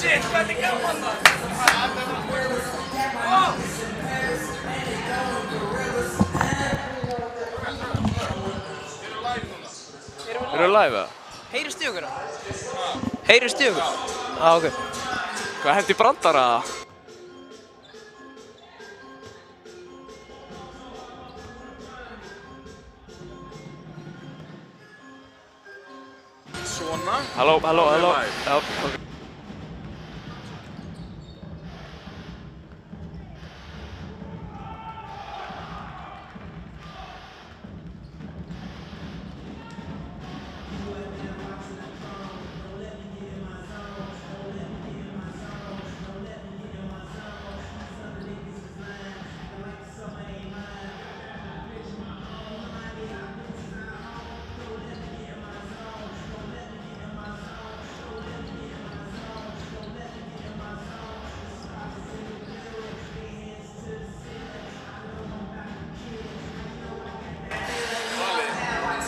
shit, hvernig gaman það? Eru þið live eða? Heyrist í okkur? Heyrist í okkur? Ok. Hvað hendi brandara? Svona. Halló. Já, ok.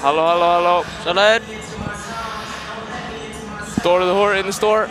Halló. Sælir. Door to the whore in the store.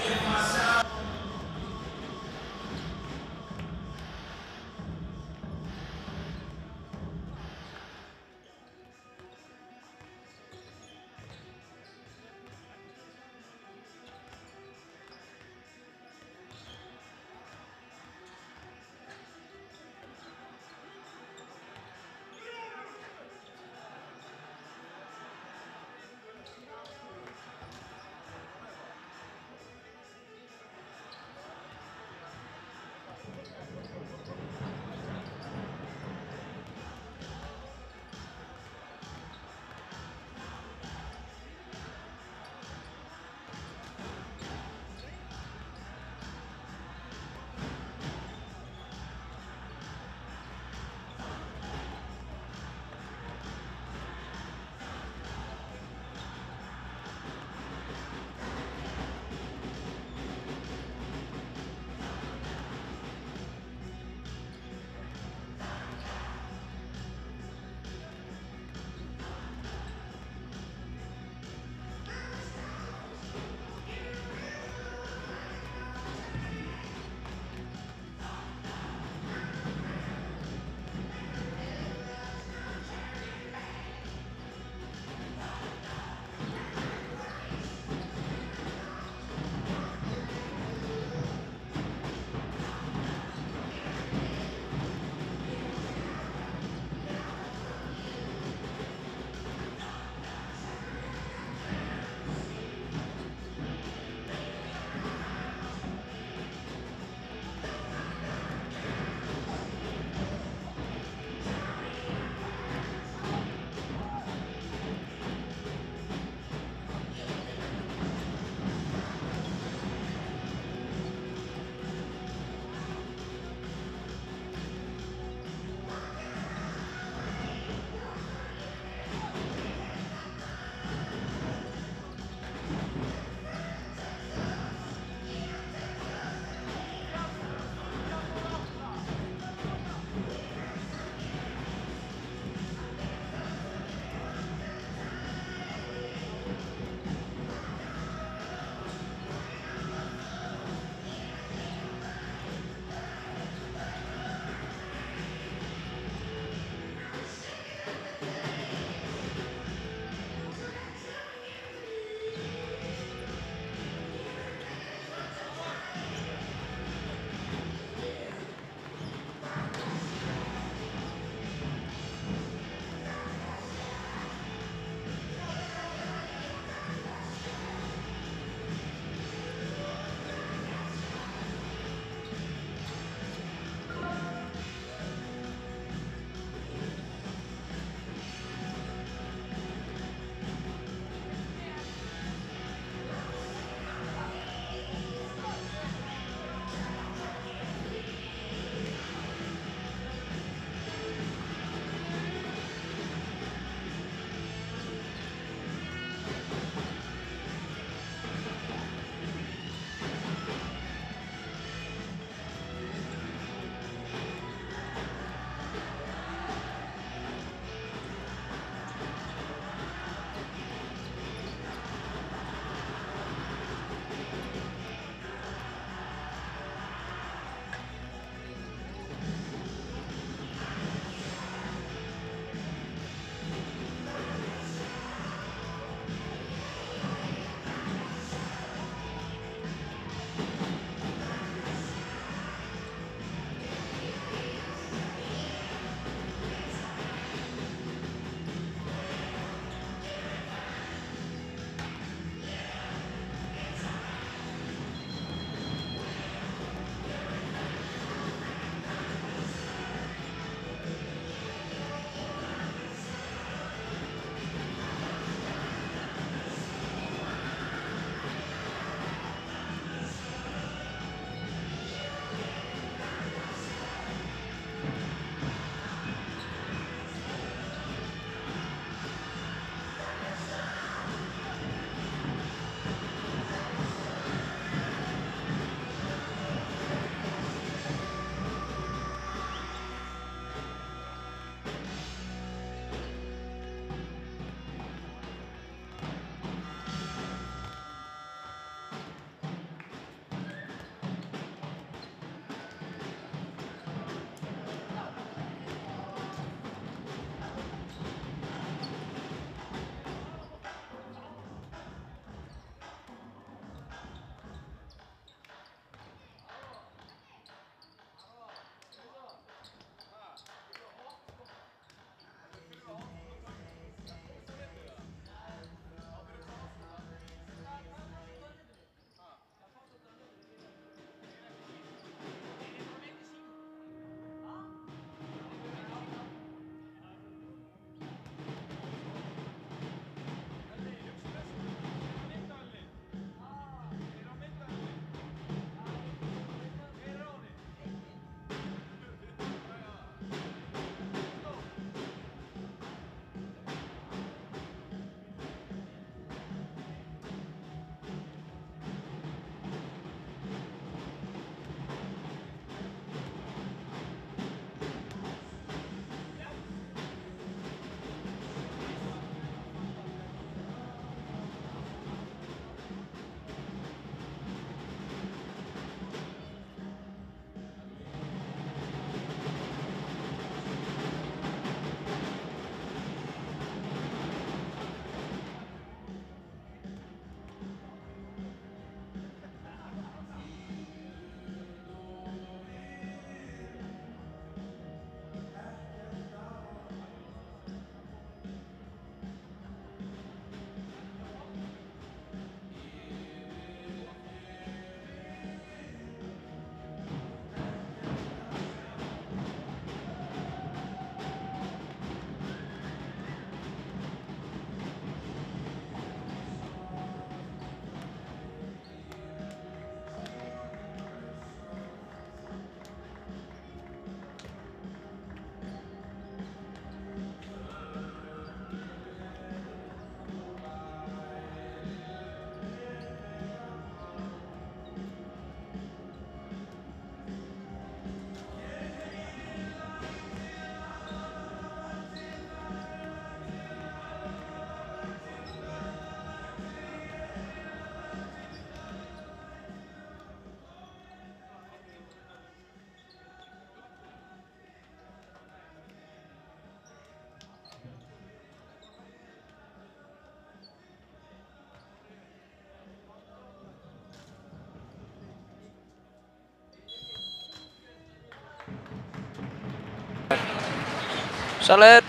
Sælir.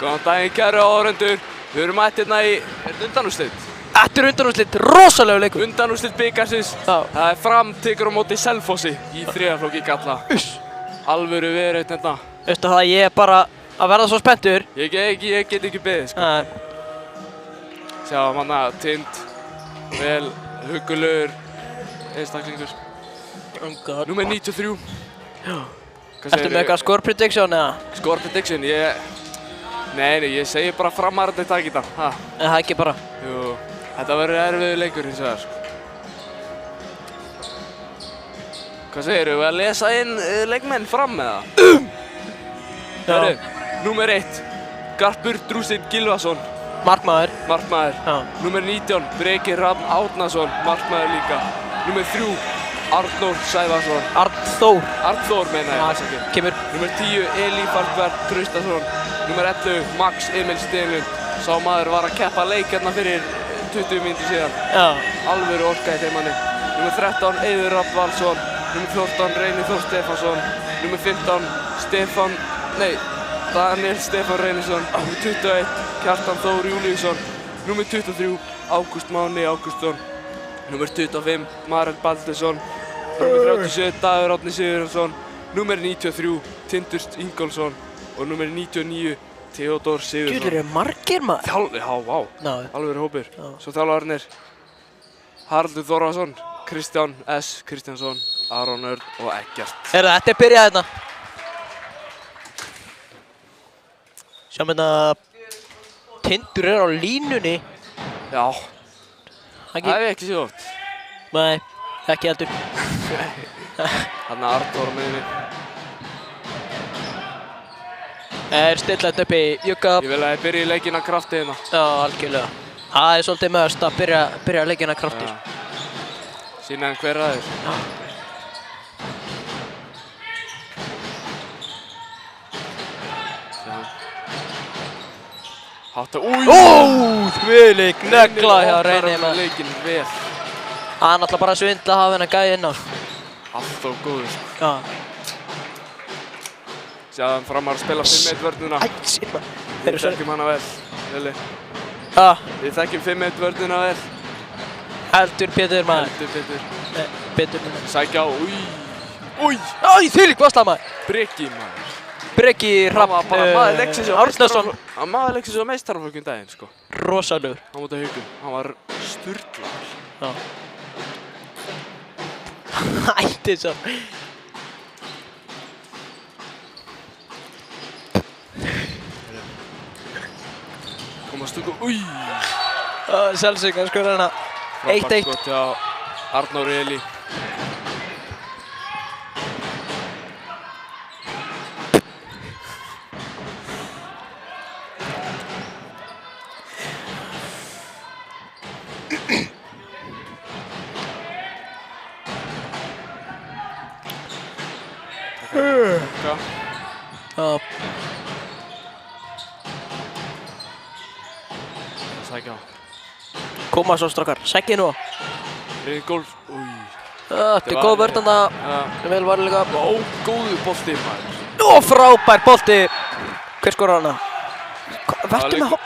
Góðan daginn, kæru áhorfendur. Við erum mætt hérna í undanúrslit. Þetta er undanúrslit, rosalegu leikur. Undanúrslit bikarsins. Já. Það er Fram tekur á móti Selfossi í þriðaflokki kalla. Alvöru verið hérna. Veistu það, ég er bara að verða svo spenntur. Ég get ekki beðið, sko. Nei. Sjáum hana, Tind, vel huggulegur einstaklingur. Oh god. Númer 93. Já. Ertu með eitthvað score prediction eða? Score prediction, Nei, ég segi bara Framar að þetta takk í það. En það ekki bara? Jú, þetta verður erfiður leikur hins vegar, sko. Hvað segirðu, við að lesa inn leikmenn Fram með það? Já. Númer 1, Garpur Drúsin Gylfason. Markmaður. Markmaður. Já. Númer 19, Breki Rafn Árnason. Markmaður líka. Númer 3, Arnór Sævarsson. Arnþór meina ég. Kemur. Númer 10, Elífar Traustason. Númer 11, Max Emil Stenlund. Sá maður var að keppa leik hérna fyrir 20 mínútur síðan. Já. Alvöru orka í þeim manni. Númer 13, Eiður Rafn Valsson. Númer 14, Reynir Þór Stefánsson. Númer 15, Daniel Stefán Reynisson. Númer 21, Kjartan Þór Júlíusson. Númer 23, Ágúst Máni Ágústsson. Númer 25, Marel Baldursson. Númer 37, Dagur Árni Sigurjónsson. Númer 93, Tindur Ingólfsson. Og númer 99, Theodór Sigurðsson. Gjöður eru margir maður. Já, vá. Alveg hópur. Svo þjálfarnir Haraldur Þórðarsson, Kristján S. Kristjánsson, Aron Örn og Eggert. Þetta er byrjað hérna. Sjáum hérna, Tindur er á línunni. Já, það hef ég ekki séð oft. Nei, ekki heldur. Þarna Arnór með henni. Stilla þetta upp í Jugga. Ég vil að ég byrja í leikinn af krafti hérna. Já, algjörlega. Það er svolítið mögst að byrja leikinn af krafti. Sýna þeim hver aðeins. Hátta, Þvílík negla hjá Reyni með leikinn vel. Hann ætla bara að svindla að hafa hennar gæði inn á. Allt of góður. Já. Sjáðum Framar að spila 5-1 vörnuna. Við þekkjum hana vel, Vili. Við þekkjum 5-1 vörnuna vel. Heldur Pétur maður. Pétur maður. Sækja á, Þvílík varsla maður. Breki maður. Breki Hrafn Árnason. Maður leiksins á meistaraflokki daginn, sko. Rosalegur. Á móti Haugum. Hann var sturlaður. Já. Hætti svo. Komast upp og Sjálfsögn skora hana. 1-1. Frábært skot hjá Arnóri Eli. Sækja á. Koma svo strákar, sækið nú. Ingólf, Þetta er góð vörn þarna. Vel varlega. Góður bolti maður. Frábær bolti. Hver skorar hana? Vertu með hopp.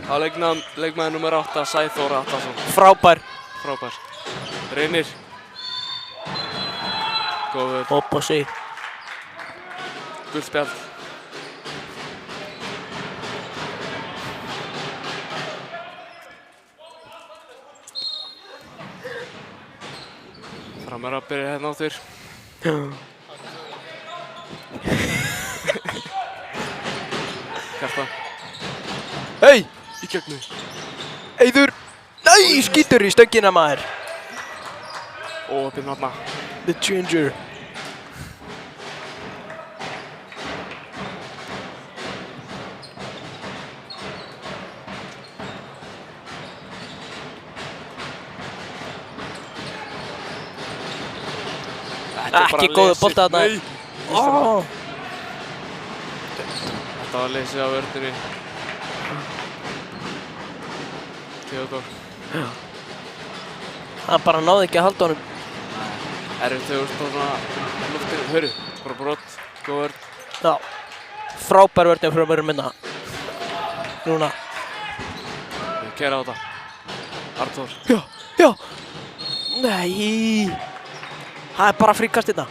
Á leikmaður nummer 8, Sæþór Atlason. Frábær. Reynir. Góður. Hopp og sig. Gult spjald. Framar að byrja hérna áttur. Kjartan. Hei! Í gegnu. Eiður. Nei, skýtur í stöngina maður. Opinn hana. The Ginger. Ekki góður bolti þarna. Nei. Þetta var leysið á vörninni. Theodór. Hann bara náði ekki að halda honum. Erfitt þegar þú ert á svona loftinu. Hörru, bara brott, góð vörn. Já. Frábær vörn frá mér minna. Núna. Kæra á þetta. Arnþór. Já, já. Nei. Það er bara fríkast hérna.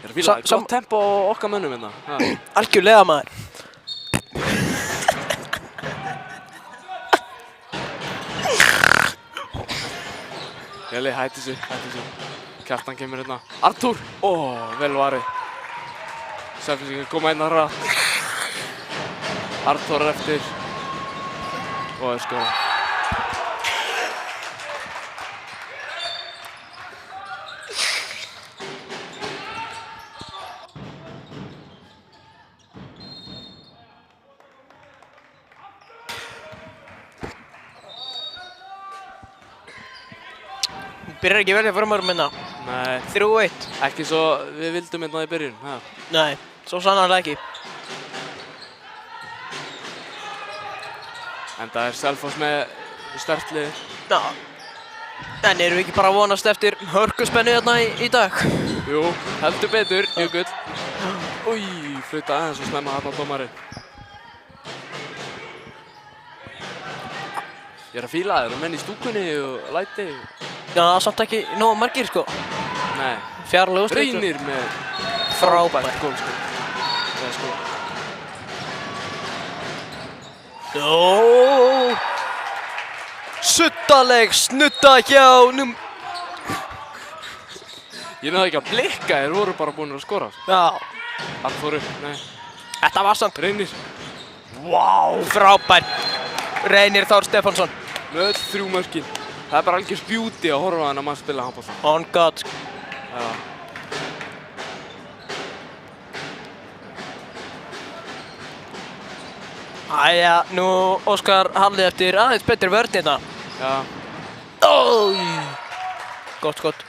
Ég er að fíla gott tempo á okkar mönnum hérna. Algjörlega maður. Jeli, hætti sig. Kjartan kemur hérna. Arnþór! Vel varið. Selfyssingar koma hérna hratt. Arnþór er eftir. Og er skora. Byrjar ekki vel fyrir mér minna. Nei. 3-1. Ekki svo við vildum hérna í byrjun. Nei, svo sannarlega ekki. En það er Selfoss með sterkt lið. Já. En erum við ekki bara að vonast eftir hörkuspennu hérna í dag? Jú, heldur betur, Jökull. Új, flauta aðeins og snemma hérna dómarinn. Ég er að fíla þér og menn í stúkunni og læti. Já, samt ekki nógu margir sko. Nei. Fjarlæg úrslit. Reynir með frábært gól sko. Það er sko. Jó. Suttaleg snutta hjá Ég náði ekki að blikka, þeir voru bara búin að skora. Já. Arnþór upp, nei. Þetta var samt. Reynir. Vá, frábært. Reynir Þór Stefánsson. Með öll 3 mörkin. Það er bara algjör beauty að horfa á hann að mann spila handbolta. On God. Já. Æja, nú Óskar Halli eftir aðeins betri vörn hérna. Já. Gott.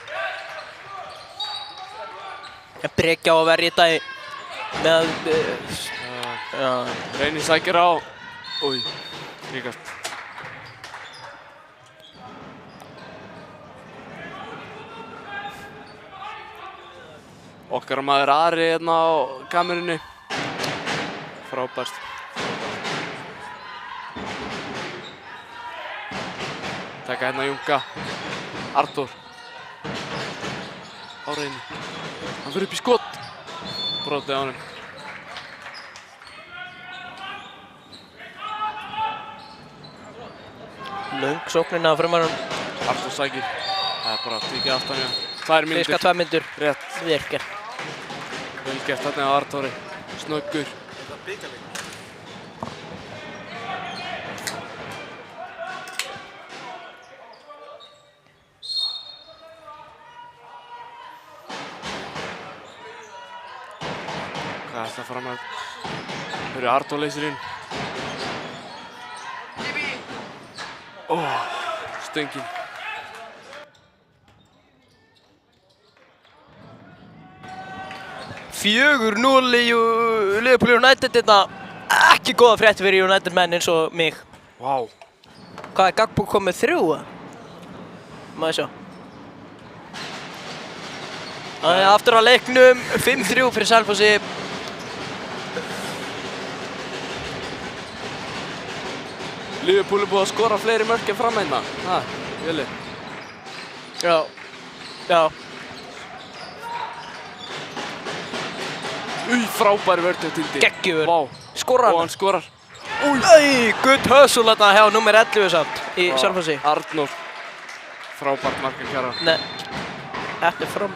Ég brekja á að verja þetta með... Já. Reynir sækir á. Új, ríkast. Okkar maður Ari hérna á kamerunni. Frábært. Taka hérna Junga. Arnþór. Á Reyni. Hann fyrir upp í skot. Brotið á honum. Löng sóknina á frumarum. Arnþór sækir. Það er bara tikið aftan hjá. 2 mínútur. Fiska 2 mínútur. Rétt. Virkir. Vel gert þarna á Arnþóri. Snöggur. Hvað er það fram að? Þau eru Arnþór leysir inn. Stöngin. Fjögur 0 í Liverpool United hérna. Ekki góða frétt fyrir United menn eins og mig. Vá. Hvað er Gagbo komið 3? Maður sjá. Það er aftur á leiknum. 5-3 fyrir Selfossi. Liverpool er búið að skora fleiri mörk en fram hérna. Vili. Já. Frábæri vörn hjá Tindi. Geggjur. Vá. Skorar Og hann skorar. Good hustle hérna hjá nummer 11 samt í Selfossi. Arnór. Frábært marka kjara. Nei. Þetta er fram.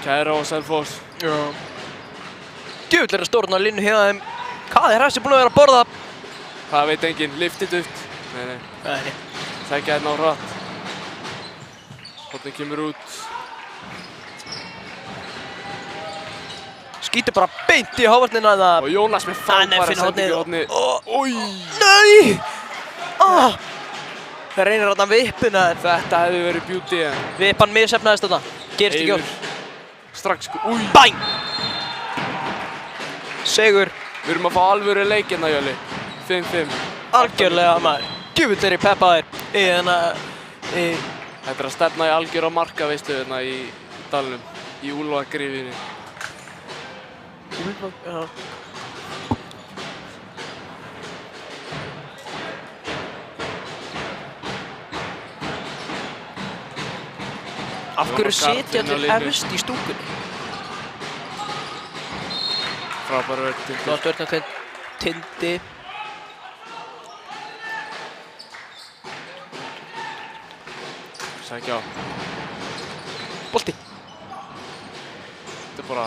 Kæra og Selfoss. Já. Djöfull er að stórna línu hjá þeim. Hvað er þessi búinn að vera að borða? Það veit enginn. Liftið upp. Nei. Nei. Sækja hérna á hratt. Hornin kemur út. Skýtur bara beint í hávarnina það. Og Jónas með frábæra sendingu í horni. Nei! Það reynir þarna vippuna. Þetta hefði verið beauty en... Vippan misheppnaðist þarna. Gerist ekki Eiður. Strax sko. Bang! Sigur. Við erum að fá alvöru leik hérna, Jölli. 5-5. Algjörlega maður. Djöfull er í peppaðir. Þetta er að stefna í algjöra markaveislu hérna í dalnum. Í Úlfagryfjunni. Já. Af hverju sitja allir efst í stúkunni? Frábær vörn Tindi. Flott vörn af Tindi. Sækja á. Bolti. Þetta er bara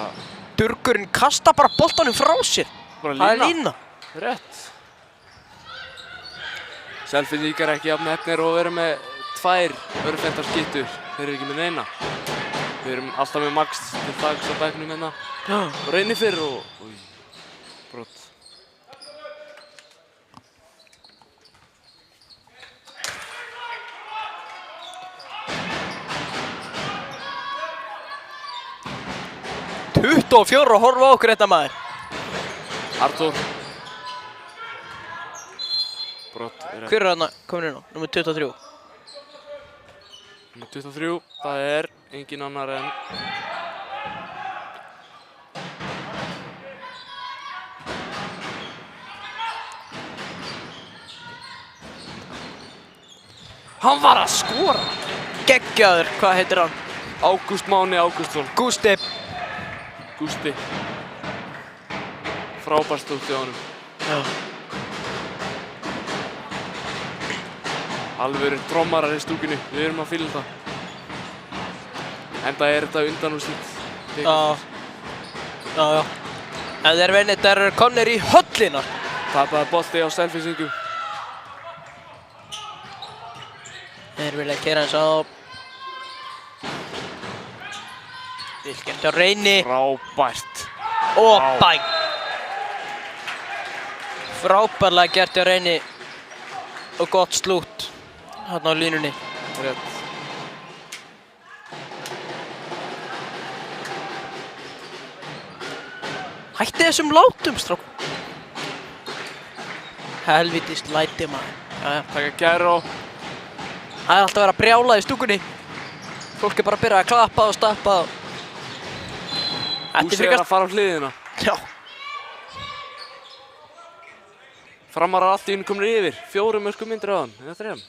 Durgurinn kastar bara boltanum frá sér. lína. Það er lína. Rétt. Selfyssingar ekki jafn heppnir og við erum með 2 örfendar skyttur. Þeir eru ekki með neina. Við erum alltaf með Max til dags á bekknum hérna. Og Reyni fyrr og brot. og horfa á okkur þetta maður. Arthur. Brot. Hver er þarna komin inn á? Númer 23. Númer 23, það er engin annar en hann var að skora! Geggjaður, hvað heitir hann? Ágúst Máni Ágústsson. Gústi. Gústi. Frábær stótt hjá honum. Já. Alvöru trommarar í stúkunni, við erum að fíla það. Enda er þetta undanúrslit. Já. En þeir vinni, þeir eru komnir í höllina. Tapaði bolti á Selfyssingum. Þeir vilja keyra eins á. Vilkjart á Reyni. Frábært. Og bæn. Frábærlega gert á Reyni. Og gott slút. Þarna á línunni. Rétt. Hætti þessum látum, strók. Helvítist læti maður. Jæja. Taka Geró. Það er alltaf að vera brjálað í stúkunni. Fólk er bara að byrja að klappa og stappa. Húsi er að fara á hliðina. Já. Framarar allt í hennu komnir yfir. 4 mörkum myndir á hann. Eða 3.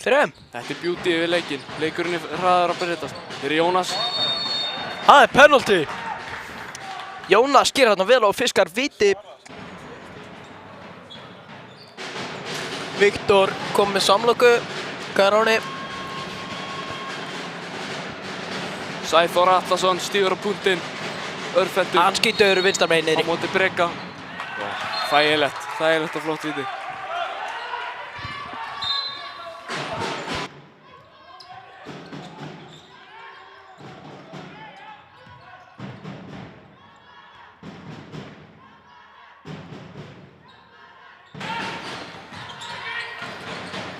3. Þetta er beauty yfir leikinn. Leikurinn er hraðar að breytast. Þeir eru Jónas. Það er penalty. Jónas sker þarna vel og fiskar víti. Viktor kom með samloku. Garóni. Sæþór Atlason stígur á punktinn. Örfendur. Hann skýtur vinstarmegin niðri. Á móti Breka. Þægilegt og flott víti.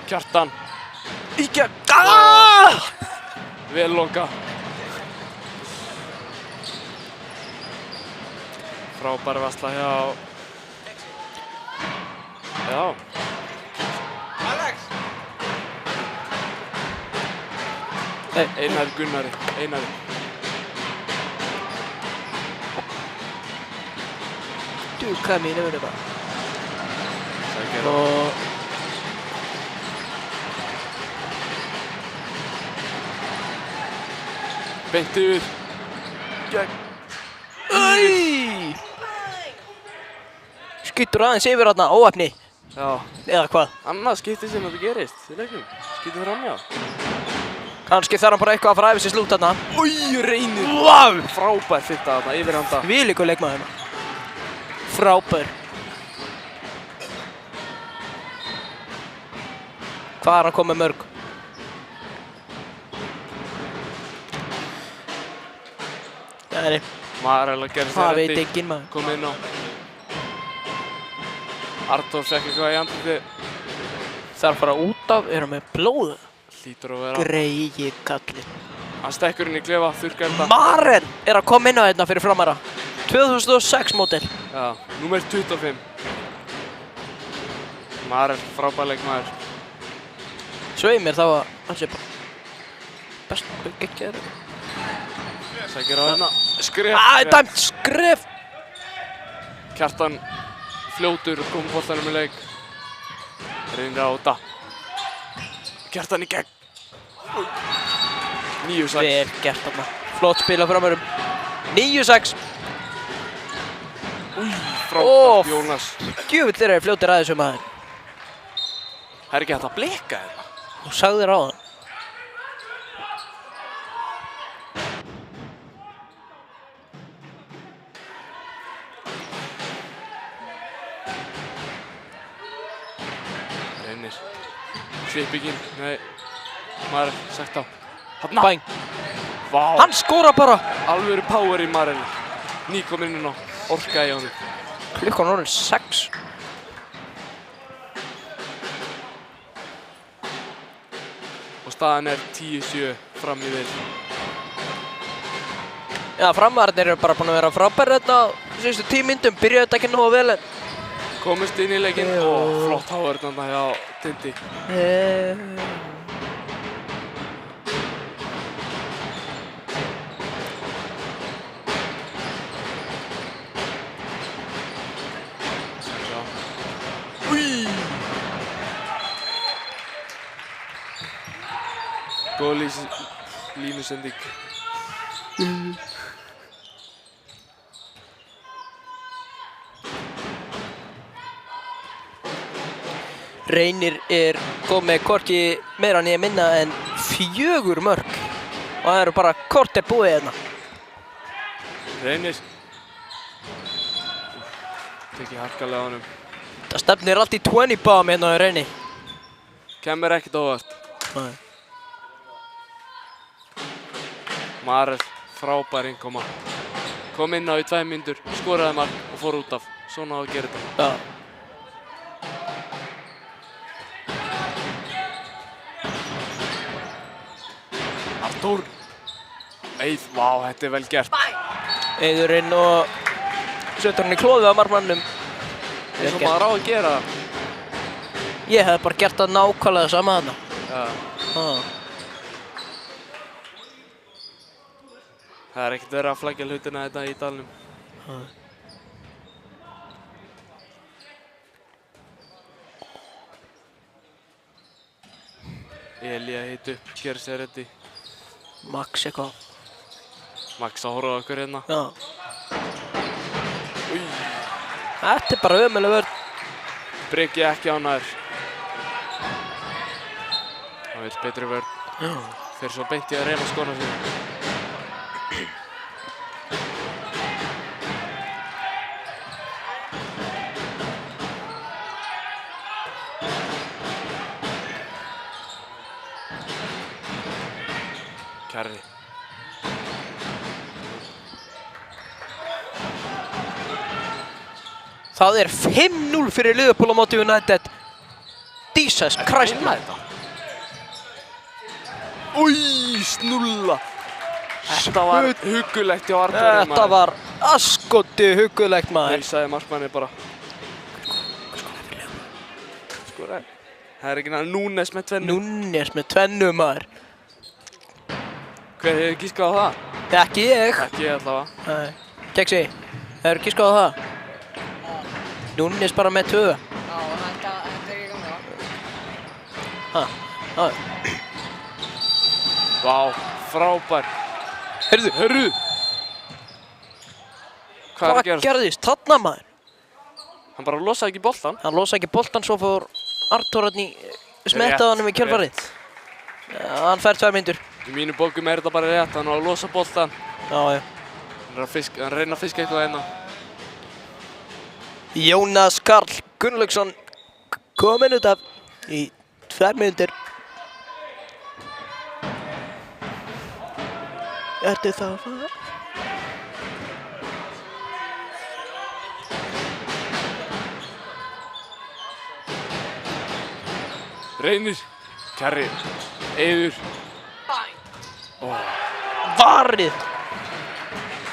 Kjartan. Í gegn. Aaaaaaah! Vel loka. Frábær varsla hjá. Já. Einar Gunnari. Einari. Du, hvað mínu verður bara. Sækir á. Og Beint yfir. gegn. Æj! Skýtur aðeins yfir þarna, óefni. Já. Eða hvað? Annað skipti sem þetta gerist í leiknum. Skýtur framjá. Kannski þarf hann bara eitthvað að fara yfir sér slút þarna. Új, Reynir. Vá! Frábær fitta þarna, yfirhanda. Þvílíkur leikmaður. Frábær. Hvað er hann komið mörg? Nei, Marel að gera sér það veit enginn maður. Kom inn á. Arthur fekk eitthvað í andliti. Þarf bara út af, erum með blóð. Hlýtur að vera. Greiði kallinn. Hann stekkur inn í klefa, þurrkar þetta. Marel er að koma inn á hérna fyrir framara. 2006 módel. Já, númer 25. Marel, frábær leikmaður. Svei mér þá að hann sé bara best geggjaður. Sækir á hérna. Skref. Dæmt skref! Kjartan fljótur kom boltanum í leik. Reynir á þetta. Kjartan í gegn. 9-6. Vel gert þarna. Flott spila framörum. 9-6. Frábært Jónas. Djöfull þeir eru fljótir að þessu maður. Það er ekki hægt að blika hérna. Þú sagðir á það. Reynir. Svipingin. Nei. Marel, sagt á. Hanna. Bæng. Vá. Hann skora bara. Alvöru power í Marel. Nýkominn inn á orka í honum. Klukkan orðin 6. Og staðan er 10-7 fram í vil. Já, framvarnir eru bara búin að vera frábæri þetta á síðustu 10 mínútum. Byrjaði þetta ekki nógu vel en... Komist inn í leikinn og flott power þarna hjá Tindi. Góð línusending. Reynir er komið hvorki meira nýja minna en 4 mörk. Og það eru bara korter búið hérna. Reynir. Tekið harkalega á honum. Það stefnir allt í 20 bám hérna á Reyni. Kemur ekkert óvart. Nei. Marel, frábær innkoma. Kom inn á í 2 mínútur, skoraði mark og fór út af. Svona á að gera þetta. Já. Artur. Eið, vá, þetta er vel gert. Eiður inn og setur hann í klófið á markmannum. Eins og maður á að gera það. Ég hef bara gert það nákvæmlega sama þarna. Já. Ah. Það er ekkert verið að flækja hlutina þetta í dalnum. Eli að hita upp, gera sér reddi. Max eitthvað. Max að horfa á okkur hérna. Já. Þetta er bara ömuleg vörn. Breki ekki ánægður. Það vill betri vörn. Já. Þeir svo beint í að reyna að skona sig. Kjarri. Það er 5-0 fyrir Liverpool á móti United. Jesus Christ. Új, snulla. Þetta var huggulegt hjá Arnari. Þetta var askoti huggulegt maður. Heilsaði markmanni bara. Skoraði. Það er ekki náttúrulega Núnes með 2. Núnes með 2 maður. Hver hefur gískað á það? Ekki ég. Ekki ég allavega. Nei. Keksi, hefur gískað á það? Núnes bara með 2. Já, þetta er ekki ganga. Ha, já. Vá, frábær. Heyrðu. Hvað er að gerast? gerðist þarna maður? Hann bara losaði ekki boltan. Hann losaði ekki boltan, svo fór Artur hann í smettaði honum í kjölfarið. Hann fær 2 mínútur. Í mínu bókum er þetta bara rétt, hann á að losa boltan. Já. Hann reyna að fiska eitthvað hérna. Jónas Karl Gunnlaugsson kominn út af í 2 mínútur. Ertu það að fara? Reynir, Kjarri, Eiður. Varið!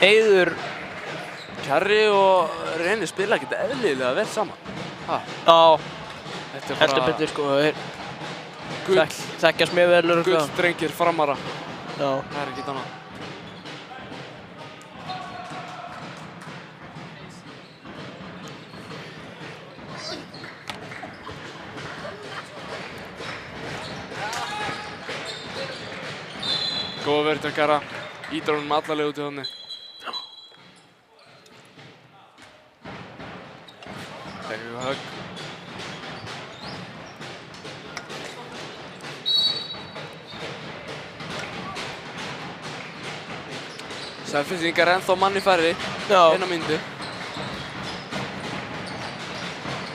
Eiður Kjarri og Reynir spila ekkert eðlilega vel saman. Já, Þetta er heldur bara betur sko. gull, Þekkjast mjög vel örugglega. gulldrengir framara. Já. Það er ekkert annað. Góða verið að Kara. Ídrar honum allarleið út í horni. Tekur högg. Selfyssingar ennþá manni færri. Já. Eina mínútu.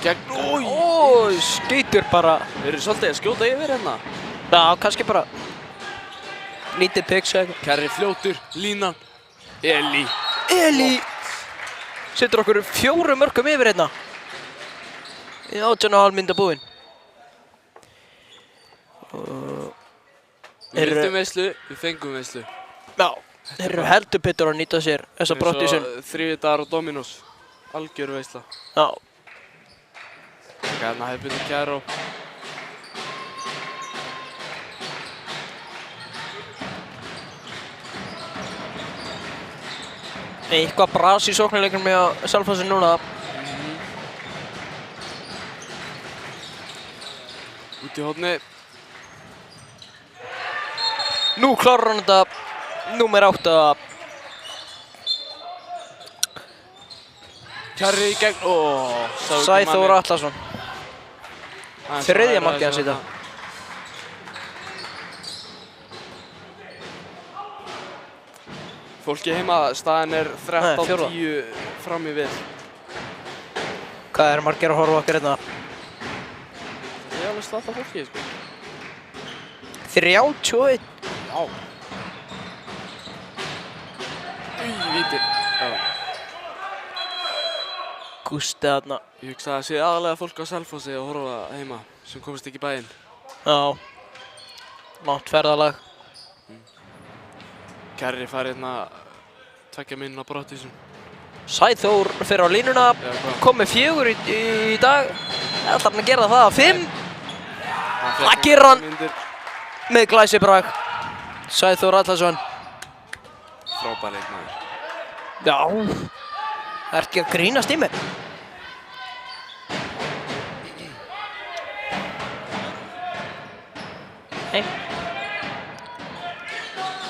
Gegn... Ói, skýtur bara. Þeir eru svolítið að skjóta yfir hérna. Já, kannski bara lítið pix eða eitthvað. Kjarri fljótur, línan. Eli setur okkur 4 mörkum yfir hérna. Í 18,5 mínúta búinn. Við vildum veislu, við fengum veislu. Já, þeir eru heldur betur að nýta sér þessa brottvísun. Eins og þriðjudagar á Dominos. Algjör veisla. Já. Hérna hefði Kjaró. Eitthvað bras í sóknarleiknum hjá Selfossi núna. Út í horni. Nú klárar hann þetta. Númer 8. Kjarri í gegn. Sæþór Atlason. Þriðja markið hans í dag. Fólki heima, staðan er 13-10 fram í við. Hvað er margir að horfa okkar hérna? Ég er alveg slata fólki, sko. 31. Já. Víti. Já. Gústi þarna. Ég hugsa að það sé aðalega fólk á Selfossi að horfa heima sem komast ekki í bæinn. Já. Langt ferðalag. Kjarri fær hérna 2 mínúna brottvísun. Sæþór fer á línuna. Kom með 4 í dag. Ætlar hann að gera það að 5. Það gerir hann með glæsibrag. Sæþór Atlason. Frábær leikmaður. Já. Það er ekki að grínast í mér. Hei.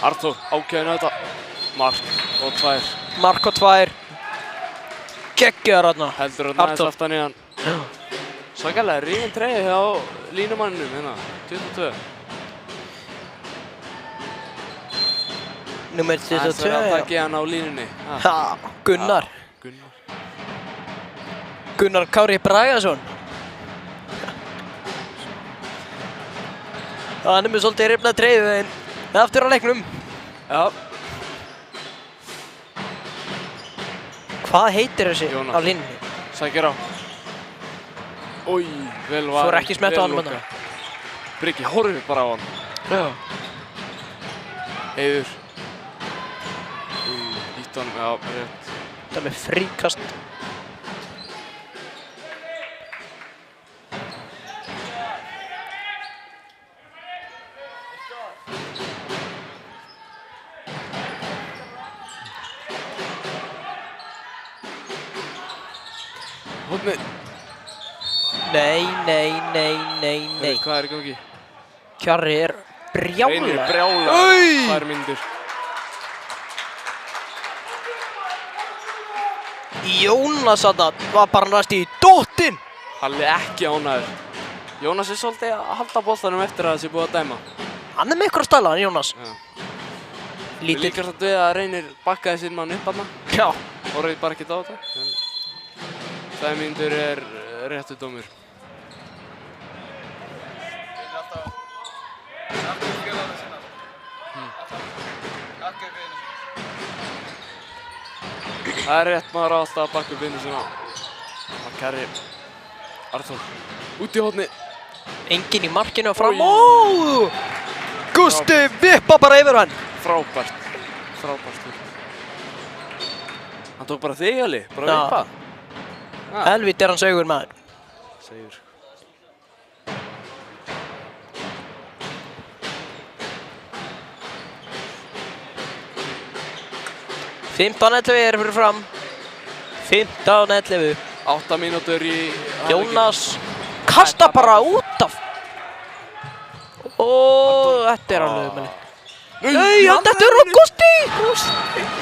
Arþór ákveðinn á þetta. Mark og 2. Mark og 2. Geggjaður þarna. Heldur hann aðeins aftan í hann. Svakalega ríðin treyja hjá línumanninum hérna. 22. Númer 22. Það er að taka hann á línunni. Ha, Gunnar. Gunnar Kári Bragason. Hann er með svolítið rifnað treyju en aftur á leiknum. Já. Hvað heitir þessi Jónas. á línunni? Sækir á. Ói, vel var. Fór ekki smett á hann með það. Breki, horfið bara á hann. Já. Heiður. Ítt hann, já, rétt. Það er með fríkast. Hóttni. Nei. Hvað er í gangi? Kjarri er Reynir brjála. brjála. Oj! 2 mínútur. Jónas þarna var bara næst í dottinn. Halli ekki ánæður. Jónas er svolítið að halda boltanum eftir að það sé búið að dæma. Hann er með ykkur að stæla, hann Jónas. Já. Við Lítill. líkast að við að Reynir bakkaði sinn mann upp aðna. Já. Horfið bara ekkert á þetta. 2 mínútur er réttu dómur. Það er rétt, maður á alltaf að bakka upp vinnu sinna. Kjarri. Arþór. Út í horni. Enginn í markinu og fram. Ó! Gústi vippa bara yfir hann. Frábært. Frábært. Hann tók bara þig, Jali, bara Já. vippa. Helvíti er hann saugur maður. Segur. 15-11 er fyrir fram. 15-11. 8 mínútur í... Jónas kasta bara út af. Þetta er alveg umöðlegt. Nei, þetta er Augusti!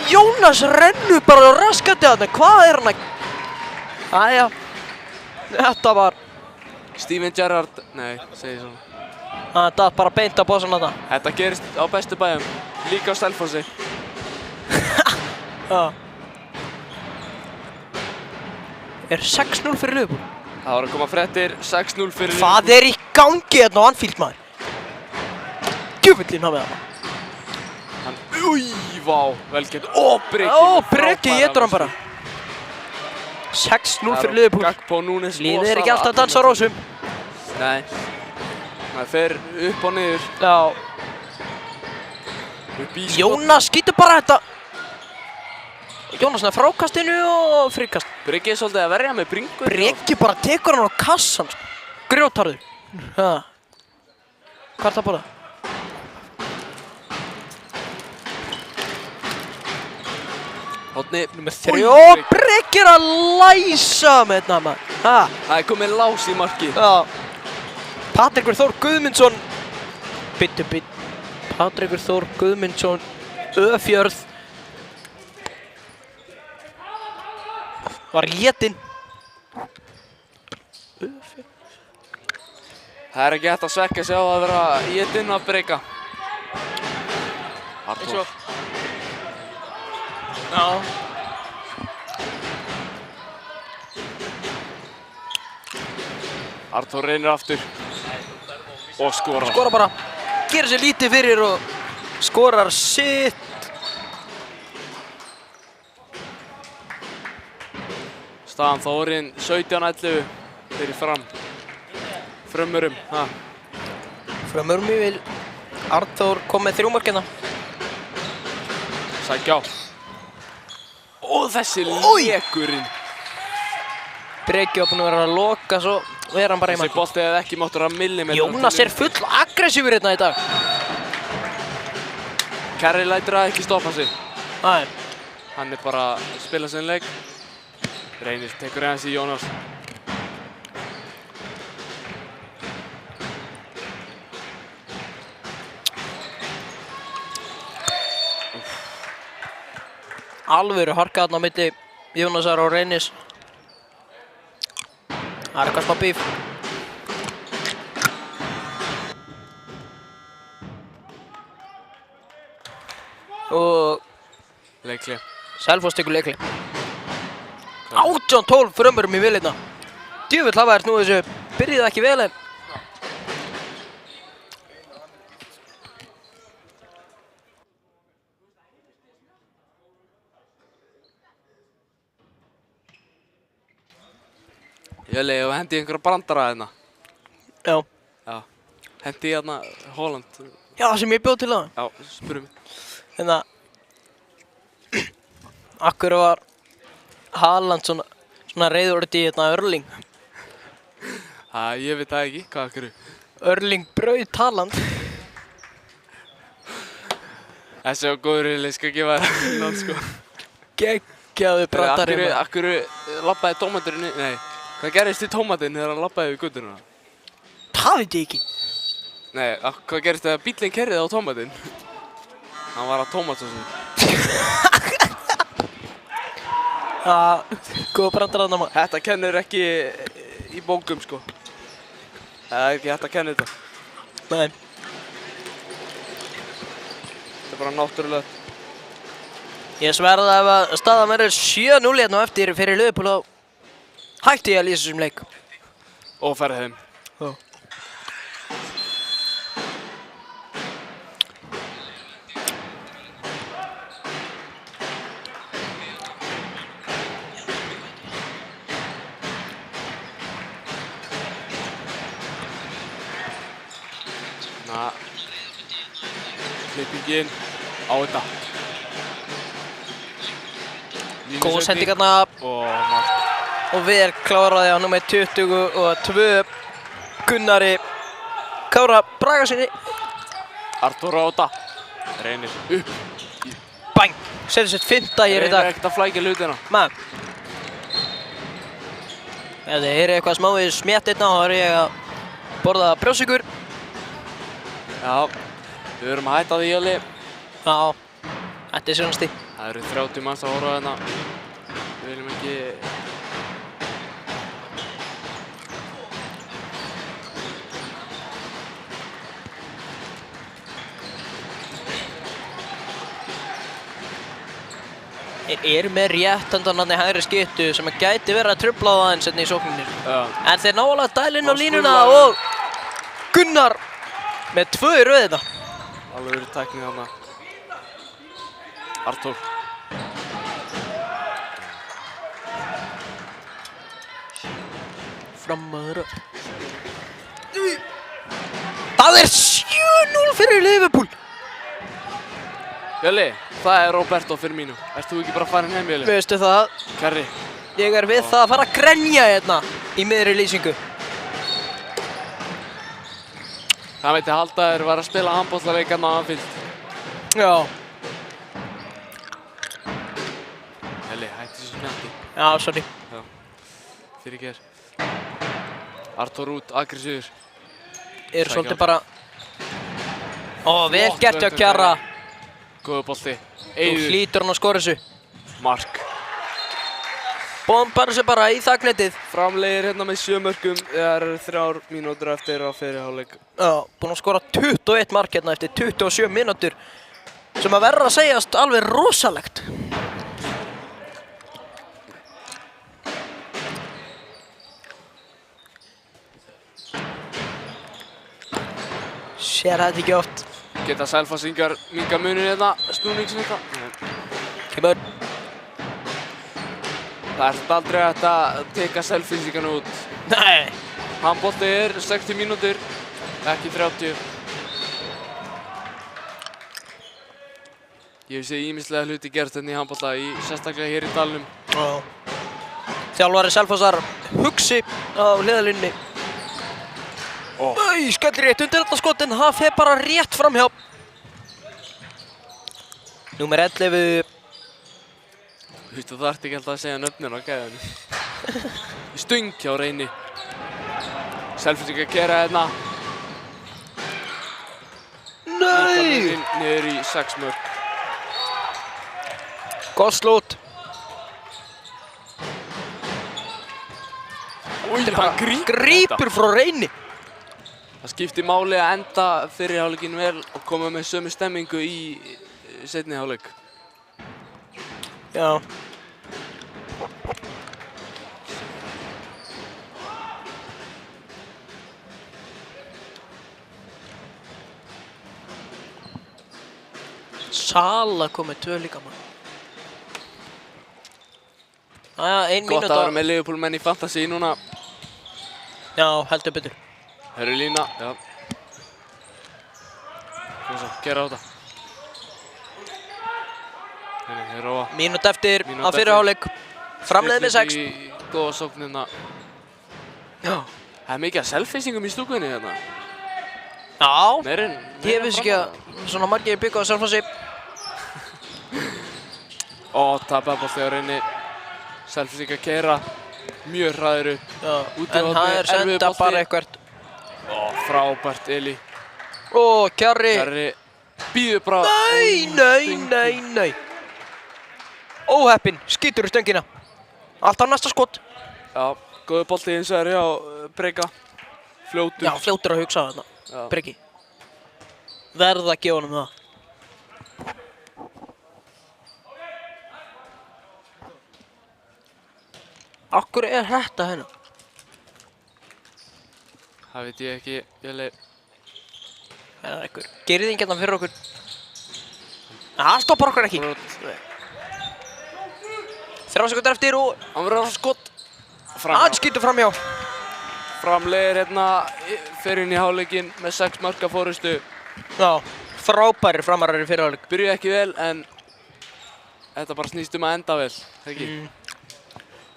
Jónas rennur bara og raskandi að þetta. Hvað er hann að... Æja. Þetta var... Steven Gerrard... Nei, segi svona. Þetta var bara beint á bossan að það. Þetta gerist á bestu bæjum. Líka á Selfossi. Já. Er 6-0 fyrir Liverpool? Það var að koma fréttir. 6-0 fyrir... Hvað er í gangi hérna á Anfield maður? Djöfullinn hafið það. Új, vá, vel gett. Breki getur hann bara. 6-0 fyrir Liverpool. Gakpo, Núnes, Lífið er ekki alltaf að dansa á rósum. Nei. Það fer upp og niður. Já. Jónas skýtur bara þetta. Jónas með frákastinu og frikast. Breki er svolítið að verja með bringu. Breki bara tekur hann á kassan. Grjótarður. Hvað er það bara? Hotni. Númer 3. Breki er að læsa með þetta maður. Það er komið lás í markið. Já. Patrekur Þór Guðmundsson. Bittu. Patrekur Þór Guðmundsson. Öfjörð. Var létinn. Það er ekki hægt að svekka sig á að vera étinn að Breka. Artur. Já. Artur reynir aftur. Og skorar. Skorar bara. Gerir sér lítið fyrir og skorar sitt. Staðan Þórin 17-11 fyrir fram. Frömmurum. Frömmurum í vil. Artur kom með 3 mörkina. Sækja á. Og þessi lékurinn. Breki var búinn að vera að loka svo er hann bara í Þessi marki. bolti hefði ekki mátt vera millimetra. Jónas er full aggressífur hérna í dag. Kerry lætur að ekki stoppa sig. Nei. Hann er bara að spila sinn leik. Reynir tekur aðeins í Jónas. Alvöru harka þarna á milli Jónasar og Reynis. Það er eitthvað smá bíf. Og Leikli. Selfoss tekur leikli. 18-12 frömmurum í vil hérna. Djöfull hafa þér nú þessu. Byrjaði ekki vel en. Jöli, og hendi einhverja brandara hérna. Já. Já. Hendi hérna Holland. Já, sem ég bjóð til það. Já, spurum mig. Hérna. Akkur var Haaland svona reiður út í hérna Örling. Ég veit það ekki. Hvað akkur? Örling braut Haaland. Þessi var góður Jöli, skal gefa þér nátt sko. Geggjaðu brandari. Akkur labbaði tómaturinn í... Nei. Hvað gerist í tómatinn þegar hann labbaði við göttuna? Það veit ég ekki. Nei, hvað gerist þegar bíllinn kerriði á tómatinn? Hann var að tómatsósu. Góða brandara þarna maður. Þetta kennir ekki í bókum sko. Það er ekki hægt að kenna þetta. Nei. Þetta er bara náttúrulegt. Ég sverða ef að staðan verður 7-0 hérna á eftir fyrir Liverpool og hætti ég að lýsa þessum leik. Og ferð heim. Já. Klippingin á þetta. Góð sending þarna og vel kláraði á númer 22 Gunnari Kára Bragasyni. Artur Róta reynir upp. Bang! Setur sitt 5. hér í dag. Reynir ekkert að flækja hlutina. Man. Ef þið heyrið eitthvað smávið smjett einna þá er ég að borða brjóstsykur. Já, við verum að hætta því Jölli. Já, þetta er sjónasti. Það eru 30 manns að horfa hérna. Við viljum ekki... Þeir eru með réttandan hann í hægri skyttu sem að gæti verið að trufla á aðeins hérna í sókninni. Já. En þeir ná alveg að dæla inn á línuna og Gunnar með 2 í röðina. Alveg verið tæknið þarna. Artur. Frammaður. Það er 7-0 fyrir Liverpool. Jölli, það er Roberto Firmino. Ert þú ekki bara farin heim, Jölli? Veistu það? Kerri. Ég er við það að fara að grenja hérna í miðri lýsingu. Það veit ég halda þér var að spila handboltaleik hérna á Anfield. Já. Jölli, hætti þessu snjandi. Já, sorry. Já. Fyrirgeir. Artur út, aggressífur. Eru svolítið bara... Ó, vel gert hjá Kjarra. Góður bolti. Þú hlýtur hann að skora þessu. Mark. Bombar þessu bara í þakknetið. Framlegir hérna með 7 mörkum. Það eru 3 mínútur eftir á fyrri hálfleik. Já, búinn að skora 21 mark hérna eftir 27 mínútur. Sem að verða að segjast alveg rosalegt. Sér þetta ekki oft. Geta Selfossingar minga munin hérna, snúningsleika. Kemur. Það ert aldrei hægt að teka Selfossingarna út. Nei. Handbolti er 60 mínútur, ekki 30. Ég hef séð ýmislega hluti gerst hérna í handbolta, sérstaklega hér í dalnum. Þjálfari Selfossar hugsi á hliðarlínunni. Skellir rétt undir þetta skot en það fer bara rétt framhjá. Númer 11. Þú þarft ekki alltaf að segja nöfnin á gæðinu. Stöng hjá Reyni. Selfossingar gera hérna. Nei! Niður í 6 mörk. Gott slút. Hann grípur frá Reyni. Það skiptir máli að enda fyrri hálfleikinn vel og koma með sömu stemmingu í seinni hálfleik. Já. Sala kom með 2 líka maður. Jæja, 1 mínúta. Gott að vera með Liverpool menn í fantasy núna. Já, heldur betur. Herru lína, já. Hvað svo, gera á þetta. Nei, róa. Mínúta eftir á fyrri hálfleik. Framleiðið með 6. Góða sóknina. Já. Það er mikið af selfisingum í stúkunni hérna. Já. Meirinn Ég vissi ekki að svona margir byggja á Selfossi. Tapaði bolti á Reyni. Selfisingar keyra mjög hraðir upp. Já, en það er senda bara eitthvað. Frábært Eli. Kjarri. Kjarri býður bara. Nei. Óheppinn, skýtur úr stöngina. Allt á næsta skot. Já, góður bolti eins og er hjá Breka. Fljótur. Já, fljótur að hugsa á þarna. Breki. Verða að gefa honum það. Akkur er þetta hérna? Það veit ég ekki, Jölli. Það er einhver girðing hérna fyrir okkur. Það stoppar okkur ekki. 3 sekúndur eftir og hann verður á skot. Hann skýtur framhjá. Framlegir hérna fyrir inn í hálfleikinn með 6 marka fórustu. Já, frábærir framarar í fyrri hálfleik. Byrjuði ekki vel en þetta bara snýst að enda vel, ekki?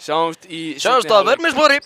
Sjáumst í Sjáumst að Vermisbori.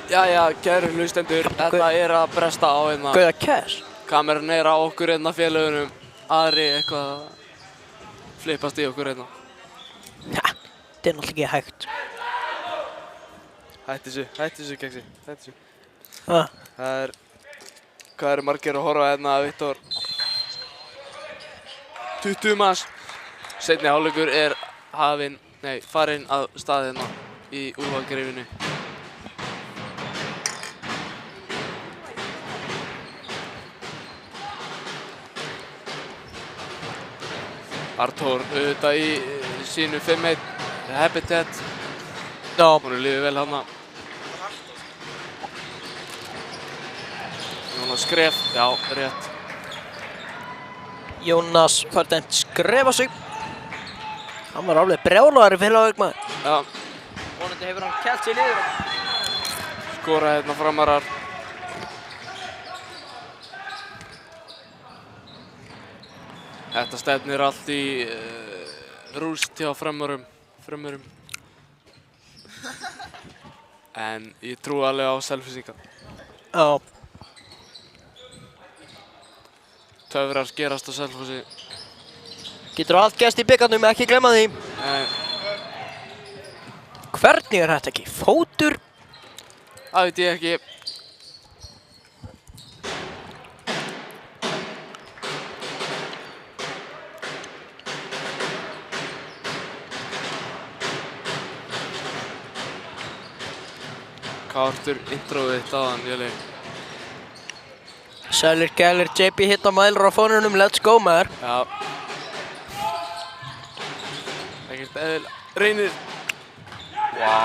Jæja, kæru hlustendur, þetta er að bresta á hérna. Gauða cash. Kameran er á okkur hérna félagunum. Aðri eitthvað að flippast í okkur hérna. Ha, þetta er náttúrulega ekki hægt. Hætti þessu, keksi, hætti þessu. Ha, Hvað eru margir að horfa hérna, Viktor? 20 manns. Seinni hálfleikur er farinn að stað hérna í úrvalgerifinu. Artur auðvitað í sínu 5-1 habitat. já, Hún lífið vel hana. Jónas skref, já, rétt. Jónas fær dæmt skref á sig. Hann var alveg brjálaður í fyrra hálfleik maður. Já, Vonandi hefur hann kælt sig niður. skora hérna framarar. Þetta stefnir allt í rúst hjá framarum. En ég trúi alveg á Selfyssinga. Já, Töfrar gerast á Selfossi. getur allt gerst í bikarnum, ekki glemma því. Hvernig er þetta ekki? Fótur? Það veit ég ekki. Hvað vartur introið þitt aðan, Jeli? Sælir gælir, JP hitta mælur á fónunum, let's go maður. Já. Ekkert eðil. Reynir. Vá.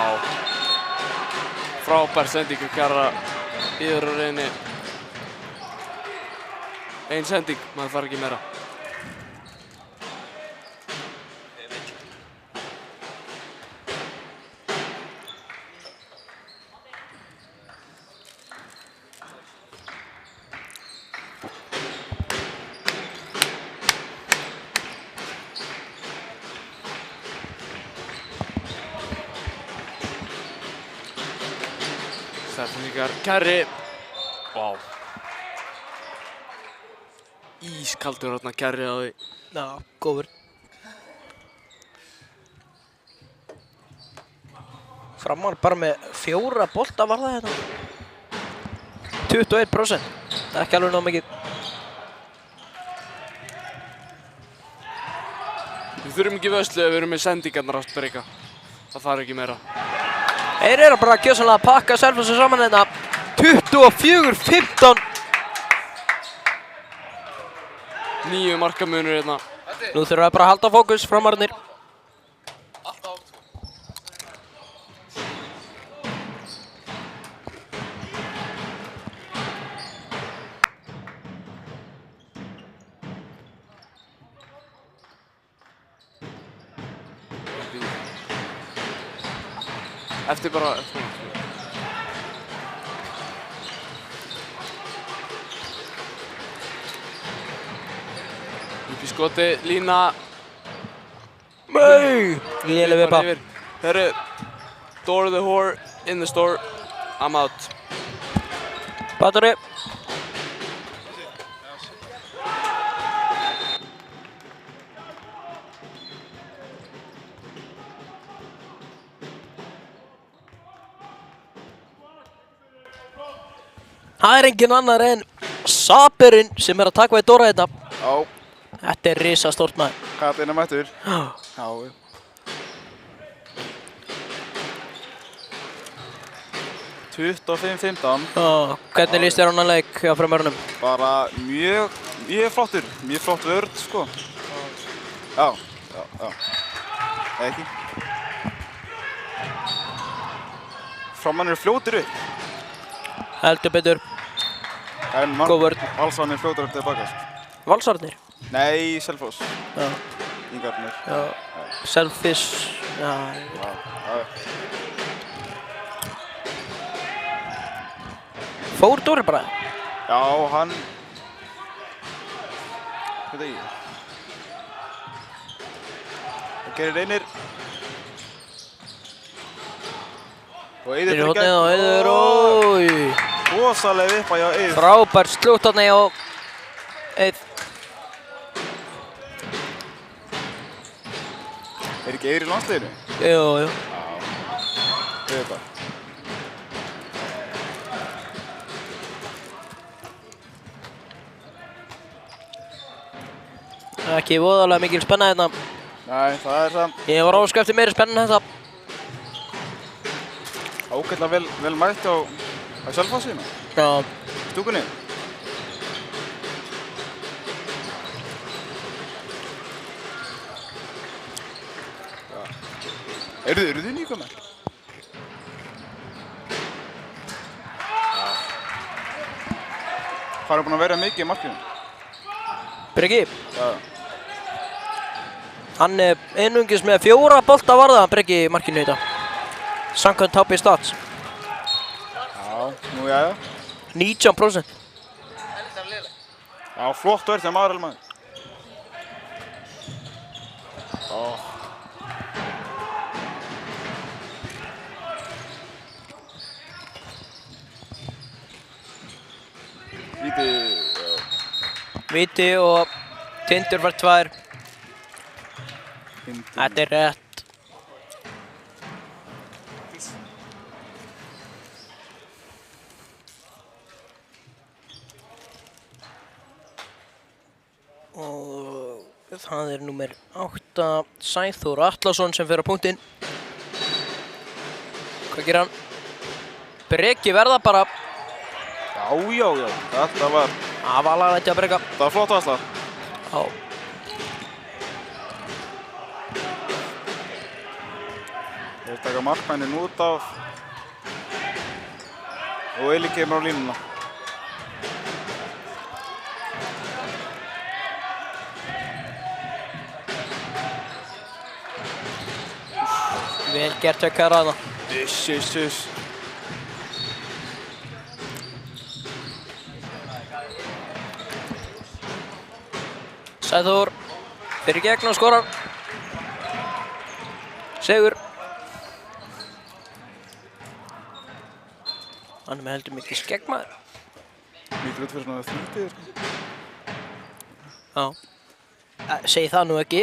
Frábær sendingu Kjarra yfir á Reyni. Ein sending, maður fara ekki meira. Stefningar Kjarri. Vá. Ískaldur þarna Kjarri á því. Já, góður. Framar bara með 4 bolta var það hérna. 21%. Það er ekki alveg nóg mikið. Við þurfum ekki vöslu ef við erum með sendingarnar að breyka. Það þarf ekki meira. Þeir eru bara gjörsamlega að pakka Selfossi saman hérna. 24-15. 9 markamunur hérna. Nú þurfum við bara að halda fókus, framarnir. Eftir bara... Upp í skoti, lína. Nei! Léleg vipa. Herru, door the whore in the store. I'm out. Battery. Það er engin annar en Sabirinn sem er að taka við Dóra þetta. Já, Þetta er risastórt maður. Katrín er mættur. Já. Já. 25-15. Hvernig líst þér á annan leik hjá framörunum? Bara mjög flottur. Mjög flott vörð, sko. Já. Eða ekki. Framann eru fljótir upp. Heldur betur. En Góð vörn. Valsarnir eru fljótir upp tilbaka, sko. Valsarnir? Nei, Selfoss. Já. Ingarnir. Já. Selfish. Já. Já. Fór Dóri bara? Já, hann... Veit ekki. Það gerir Reynir. Og Eiður Fyrir fyrir hótnið á gegn. Eiður, ói. Rosaleg vippa hjá Eiður. Frábær slútt þarna hjá Eið. Er ekki Eiður í landsliðinu? Jú, jú. Vippa. Ekki voðalega mikil spenna hérna. Nei, það er það. Ég var óska eftir meiri spenna þetta. Ágætlega vel mætt á Selfossi hérna. Já. Stúkunni. Eru þið nýkomar? Hvað er búin að vera mikið í markinu? Breki, Já. hann er einungis með 4 bolta varða, Breki, í markinu í dag. Samkvæmt HP Stats. Já, nú jæja. 19%. Já, flott verð þegar maður maður. Víti og Tindur var 2. Þetta er rétt. Og það er númer 8, Sæþór Atlason sem fer á punktinn. Hvað gerir hann? Breki verða bara. Já. Þetta var Avalega þetta að Breka. Það var flott varsla. Já. Þeir taka markmænin út af og Eli kemur á línuna. Vel gert hjá Karana. Iss. Sæþór fyrir gegn og skorar. Sigur. Hann er með heldur mikið skegg maður. Mikið út fyrir svona þrýtið. Já. Segi það nú ekki.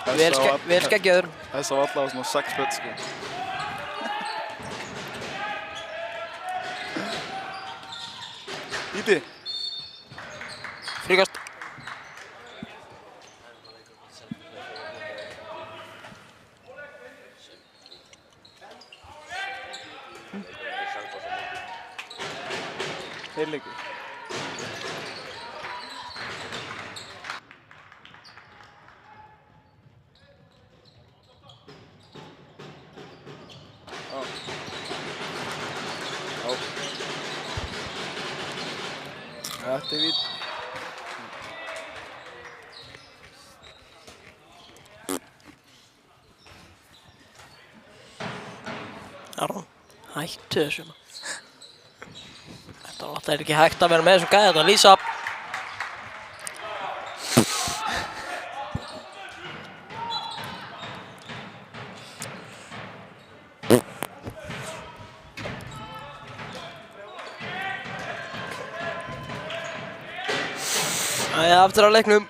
Vel skeggjaður. Þess að alla á svona 6 spött sko. Íti. Fríkast. Þeir leikur. Þetta er vítt. Aron, hættu þessu maður. Þetta er ekki hægt að vera með þessum gæði, þetta er Lísa. Æja, aftur á leiknum.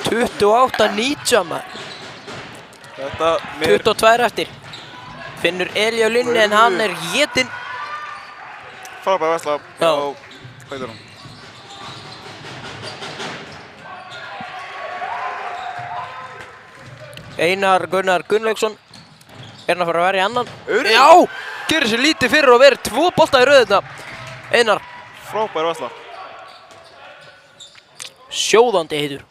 28-19 maður. Þetta mér 22 eftir. Finnur Eli á línni en hann er étinn. frábær versla Já. á Heiðurum. Einar Gunnar Gunnlaugsson er hann að fara að vera í annan. Örn. Já! Gerir sér lítið fyrir og verið 2 bolta í röðina. Einar, Frábær versla. sjóðandi heitur.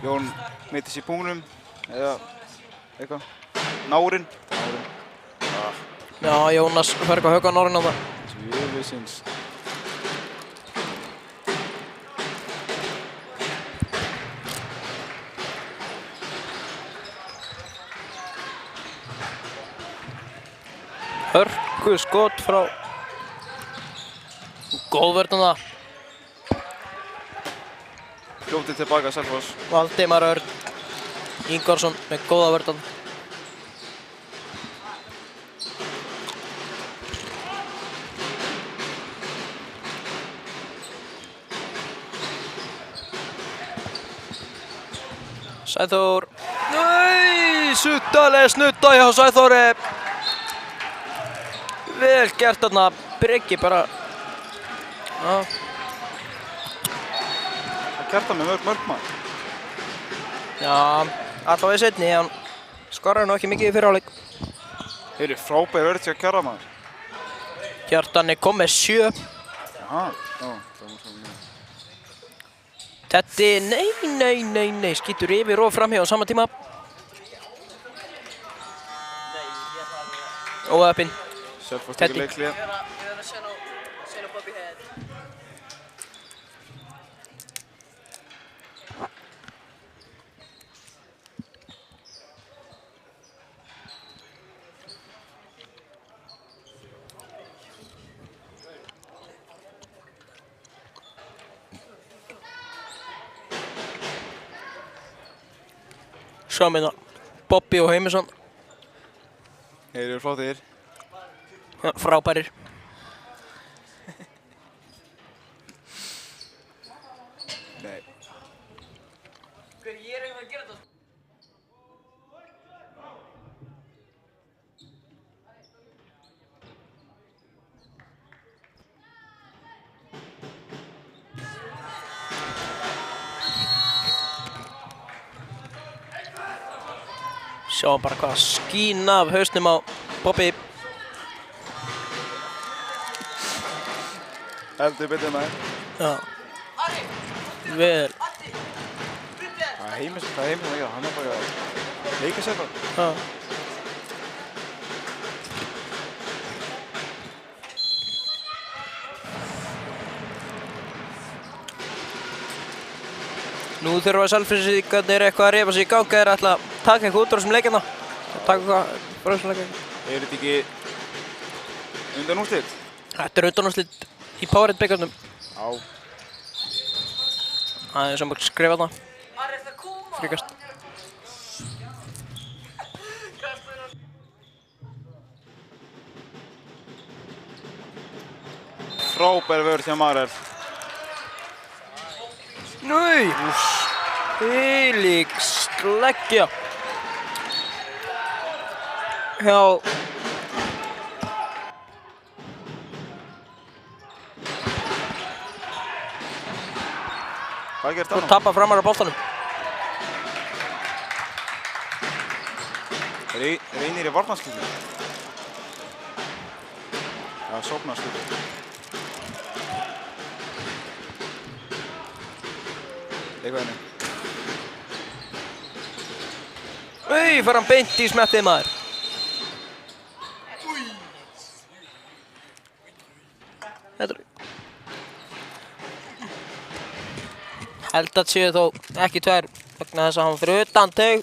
Jón meittist í pungnum eða eitthvað. Nárinn. Já, Jónas fer eitthvað högg á norðin á það. Djöfusins. Hörku skot frá góðvörðan það. Fljótið tilbaka Selfoss. Valdimar Örn Ingvarsson með góða vörðan. Sæþór. Nei, suttalega snutta hjá Sæþóri. Vel gert þarna. Breki bara. Já. Það Kjartan með mörg maður. Já, allavega í seinni. Hann skoraði nú ekki mikið í fyrri hálfleik. Heyri, frábær vörð hjá Kjartan maður. Kjartan er komið 7. Jaha, já, það var svo. Tetti, nei, skýtur yfir og framhjá á sama tíma. Óöppin. Selfoss Teddy. tekur leikhlé. Sjá minna, Bobby og Heimisson. Heyri, eru flottir. Frábærir. Nei. Ég er eitthvað að gera þetta. Sjáum bara hvað skín af hausnum á Bobby. Heldur betur maður. Já. Vel. Það er Heimisson að gera. Hann er bara að leika sér bara. Já. Nú þurfa Selfyssingarnir eitthvað að refa sig í gang eða ætla að taka eitthvað út úr þessum leikina. Taka eitthvað frá þessum leikina. Er þetta ekki undanúrslit? Þetta er undanúrslit í Powerade bikarnum. Já. Það er sem að skrifa þarna. Fríkast. Frábær vörð hjá Marel. Nei! Þvílík sleggja. Já. Hvað gerst Þú það nú? tapar framar á boltanum. Reynir í varnarskipinu. Já, sóknarskipinu. Eitthvað henni. Nei, fær hann beint í smettið maður. Þetta er... Held að séu þó ekki tvær vegna þess að hann fyrir utan teig.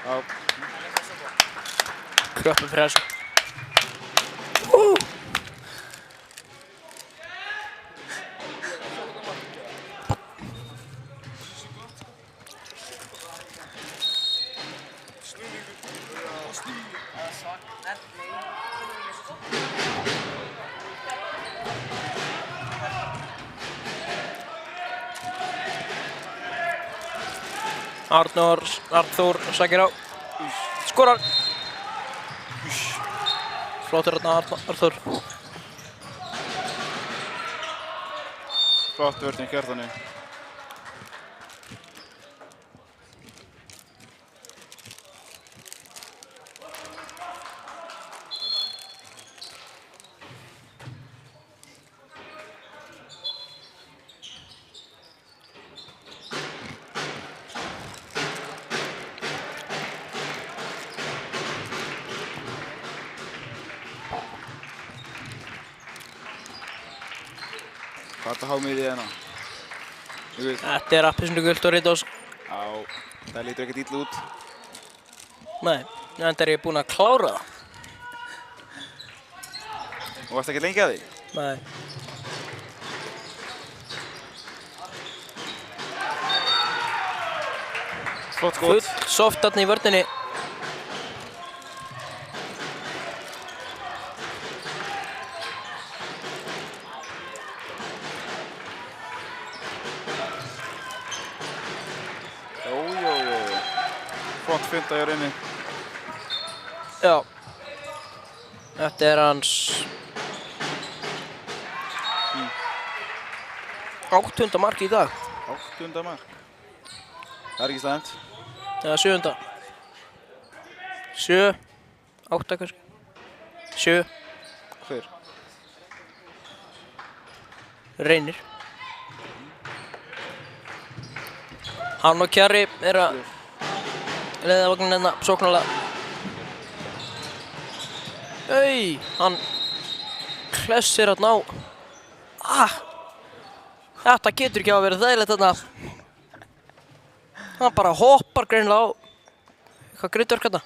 Já. Klöppum fyrir þessu. Arnþór sækir á. Skorar. Flottur þarna Arnþór. Flott vörð hjá Kjartani. Hvað er þetta hámiðið hérna? Þetta er appelsínugult og Ritos. Já, það lítur ekkert illa út. Nei, en er ég búinn að klára það. Og varst ekkert lengi að því? Nei. Flott Full skot. soft þarna í vörninni. Flott finta hjá Reyni. Já. Þetta er hans 8. mark í dag. 8. mark. Það er ekki slæmt. Eða 7. 7, 8 kannski. 7. Hver? Reynir. Hann og Kjarri eru að leiða vagnin hérna sóknarlega. Hann klessir hérna á. Þetta getur ekki að vera þægilegt þarna. Hann bara hoppar greinilega á eitthvað grindverk hérna.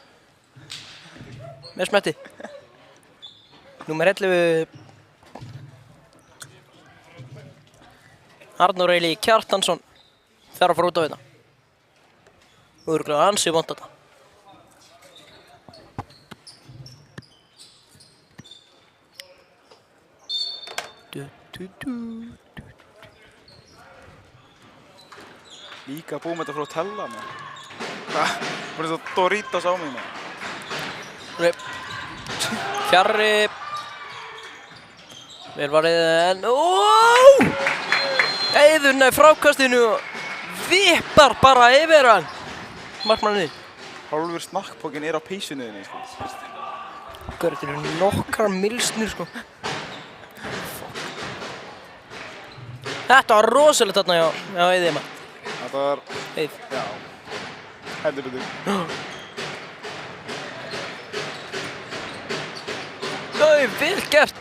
Með smetti. Númer 11. Arnór Eli Kjartansson þarf að fara út á þetta. Örugglega ansi vont þetta. Líka búið með þetta frá Tella með. Hvað? Bara eins og Doritos á mig með. Kjarri. Vel varið en... Eiður nær frákastinu og vippar bara yfir hann. Markmanninn. Hálfur snakkpokkin er á peysunni þinni, sko. Þetta eru nokkrar milsnir, sko. Þetta var rosalegt þarna hjá Eiði maður. Þetta var... Eið. Já. Heldur betur. Vel gert.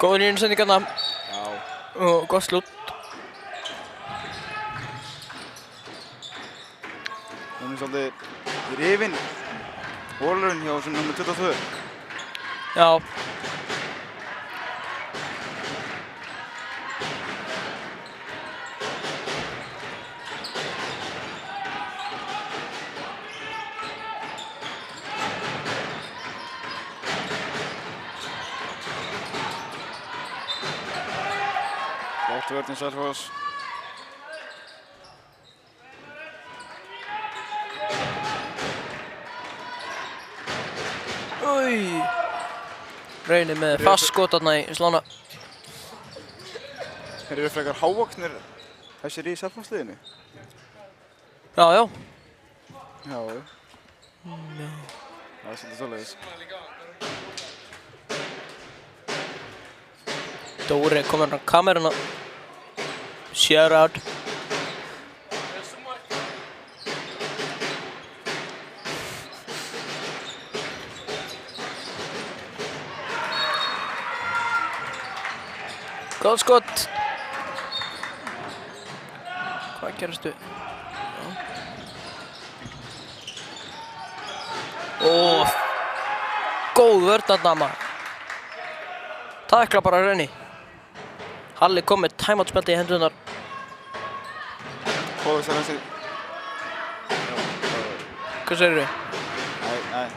Góður innsending þarna. Já. Og gott slútt. Hún er svolítið rifinn bólurinn hjá sem nummer 22. Já. Flott vörn í Selfoss. Reynir með fast skot þarna í slána. Þeir eru frekar hávaxnir þessir í Selfossliðinu. Já. Já. Það er svolítið svoleiðis. Dóri komur á kameruna. Shout out. Góð skot. Hvað gerastu? Góð vörn þarna maður. Tækla bara Reyni. Halli kom með timeout-spjaldi í hendurnar. Fóðu sér hansi. Hvað segirðu? Nei.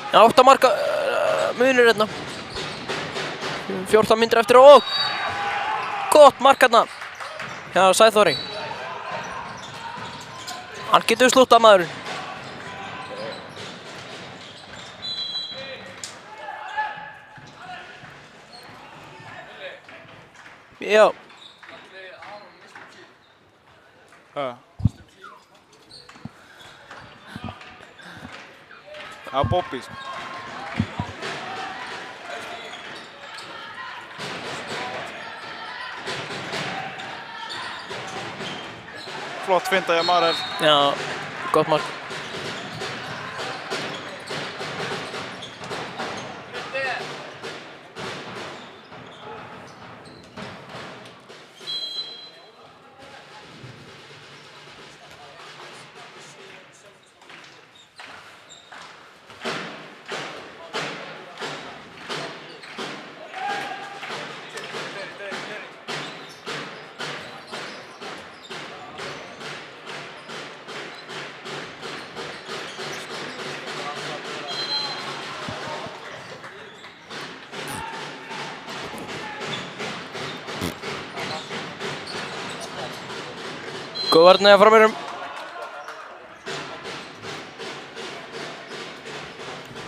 Já, 8 marka munur hérna. 14 mínútur eftir og gott mark hérna hjá Sæþóri. Hann getur slúttað maðurinn. Já. Já, Bobby. Flott finta hjá Marel. Já, gott mark. Góð varnið að framherjum.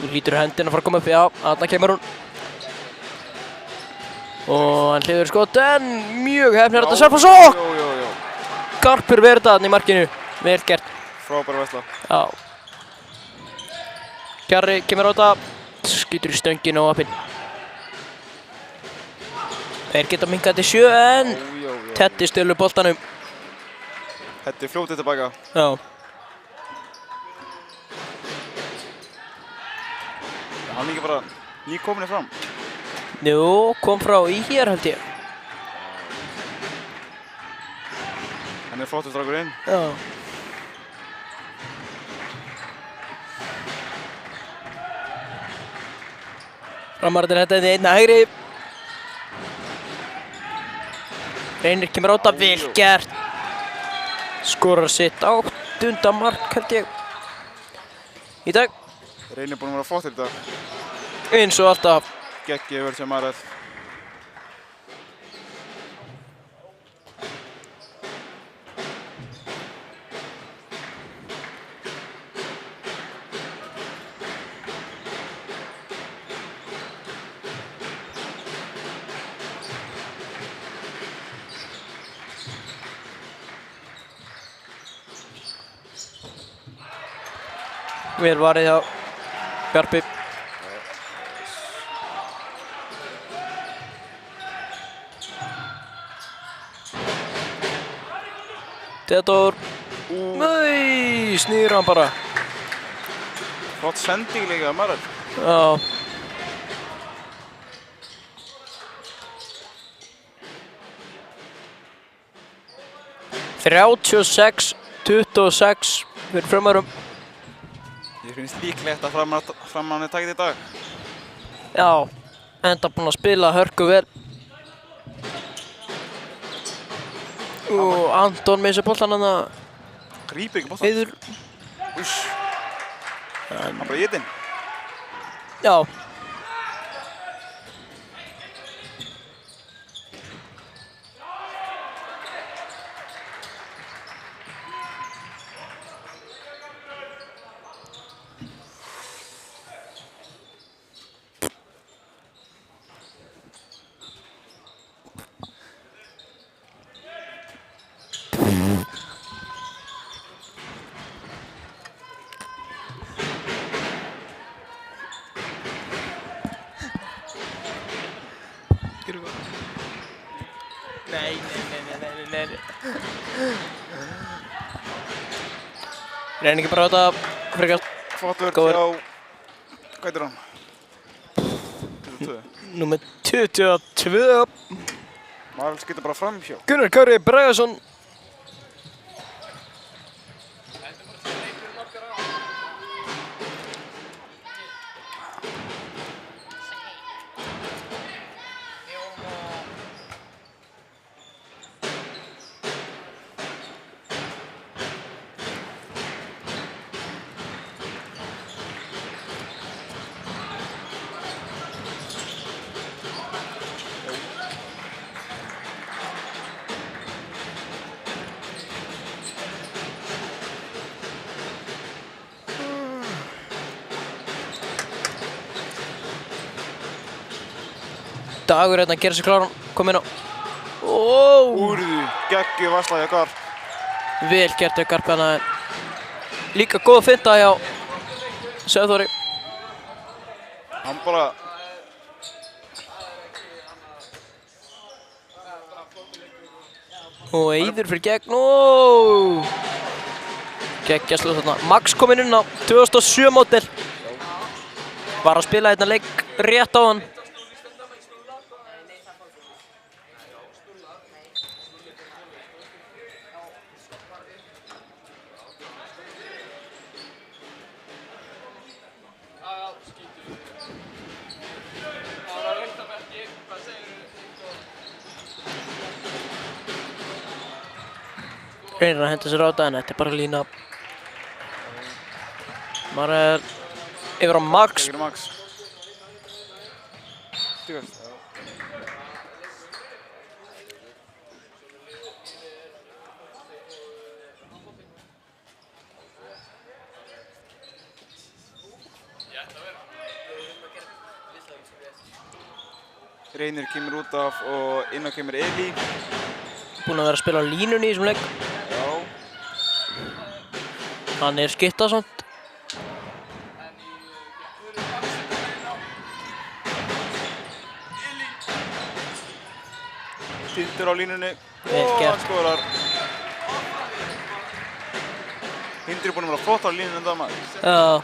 Nú lítur hendin að fara að koma upp, já, þarna kemur hún. Og hann hleyður skot, en mjög hefnir þetta Selfoss. Jó. Garpur verið þarna í markinu, vel gert. Frábæra veisla. Já. Kjarri kemur á þetta, skýtur í stönginu og appinn. Þeir geta minkað til 7 en Jó. Teddy stölu boltanum. Þetta er fljótið tilbaka. Já. Hann er ekki bara nýkominni fram. Jú, kom frá í hér held ég. Hann er flottur strákurinn. Já. Framarðin þetta er einn hægri. Reynir kemur á þetta, vel gert. Skorar sitt 8. mark held ég. Í dag. Reynir búinn að vera flottur í dag. Eins og alltaf. Geggið verið sem Marel. Vel varið hjá Garpi. Theodor. Nei, snýr hann bara. Flott sending líka Marel. Já. (36-26) fyrir framarum. Ég finnst líklegt að framann er takið í dag. Já, enda búinn að spila hörku vel. Og Anton með þessu boltan hann að Grípir ekki boltan. Heiður. Úss. Hann bara étinn. Já. Nei. Reynir ekki bara á þetta frekar. Flottur Góður. hjá, hvað heitir hann? 22. Númer 22. Marel skýtur bara fram hjá. Gunnar Kári Bragason. Dagur hérna að gera sig kláran, kom inn á. Úrðu, geggjuð varsla hjá Garp. Vel gert hjá Garpi hana. Líka góð finta hjá Sæþóri. Hann bara, Og Eiður fyrir gegn. Geggjast þarna. Max kom inn á 2007 módel. Var að spila hérna leik rétt á hann. Reynir að henda sér á þetta en þetta er bara lína. Marel yfir á Max. geggjur Max. Stígast. Reynir kemur út af og inn á kemur Eli. Búinn að vera að spila á línunni í þessum leik. Já. Hann er skytta samt. Tindur á línunni. Vel Og gert. hann skorar. Tindur er búinn að vera flott á línunni enda maður. Já.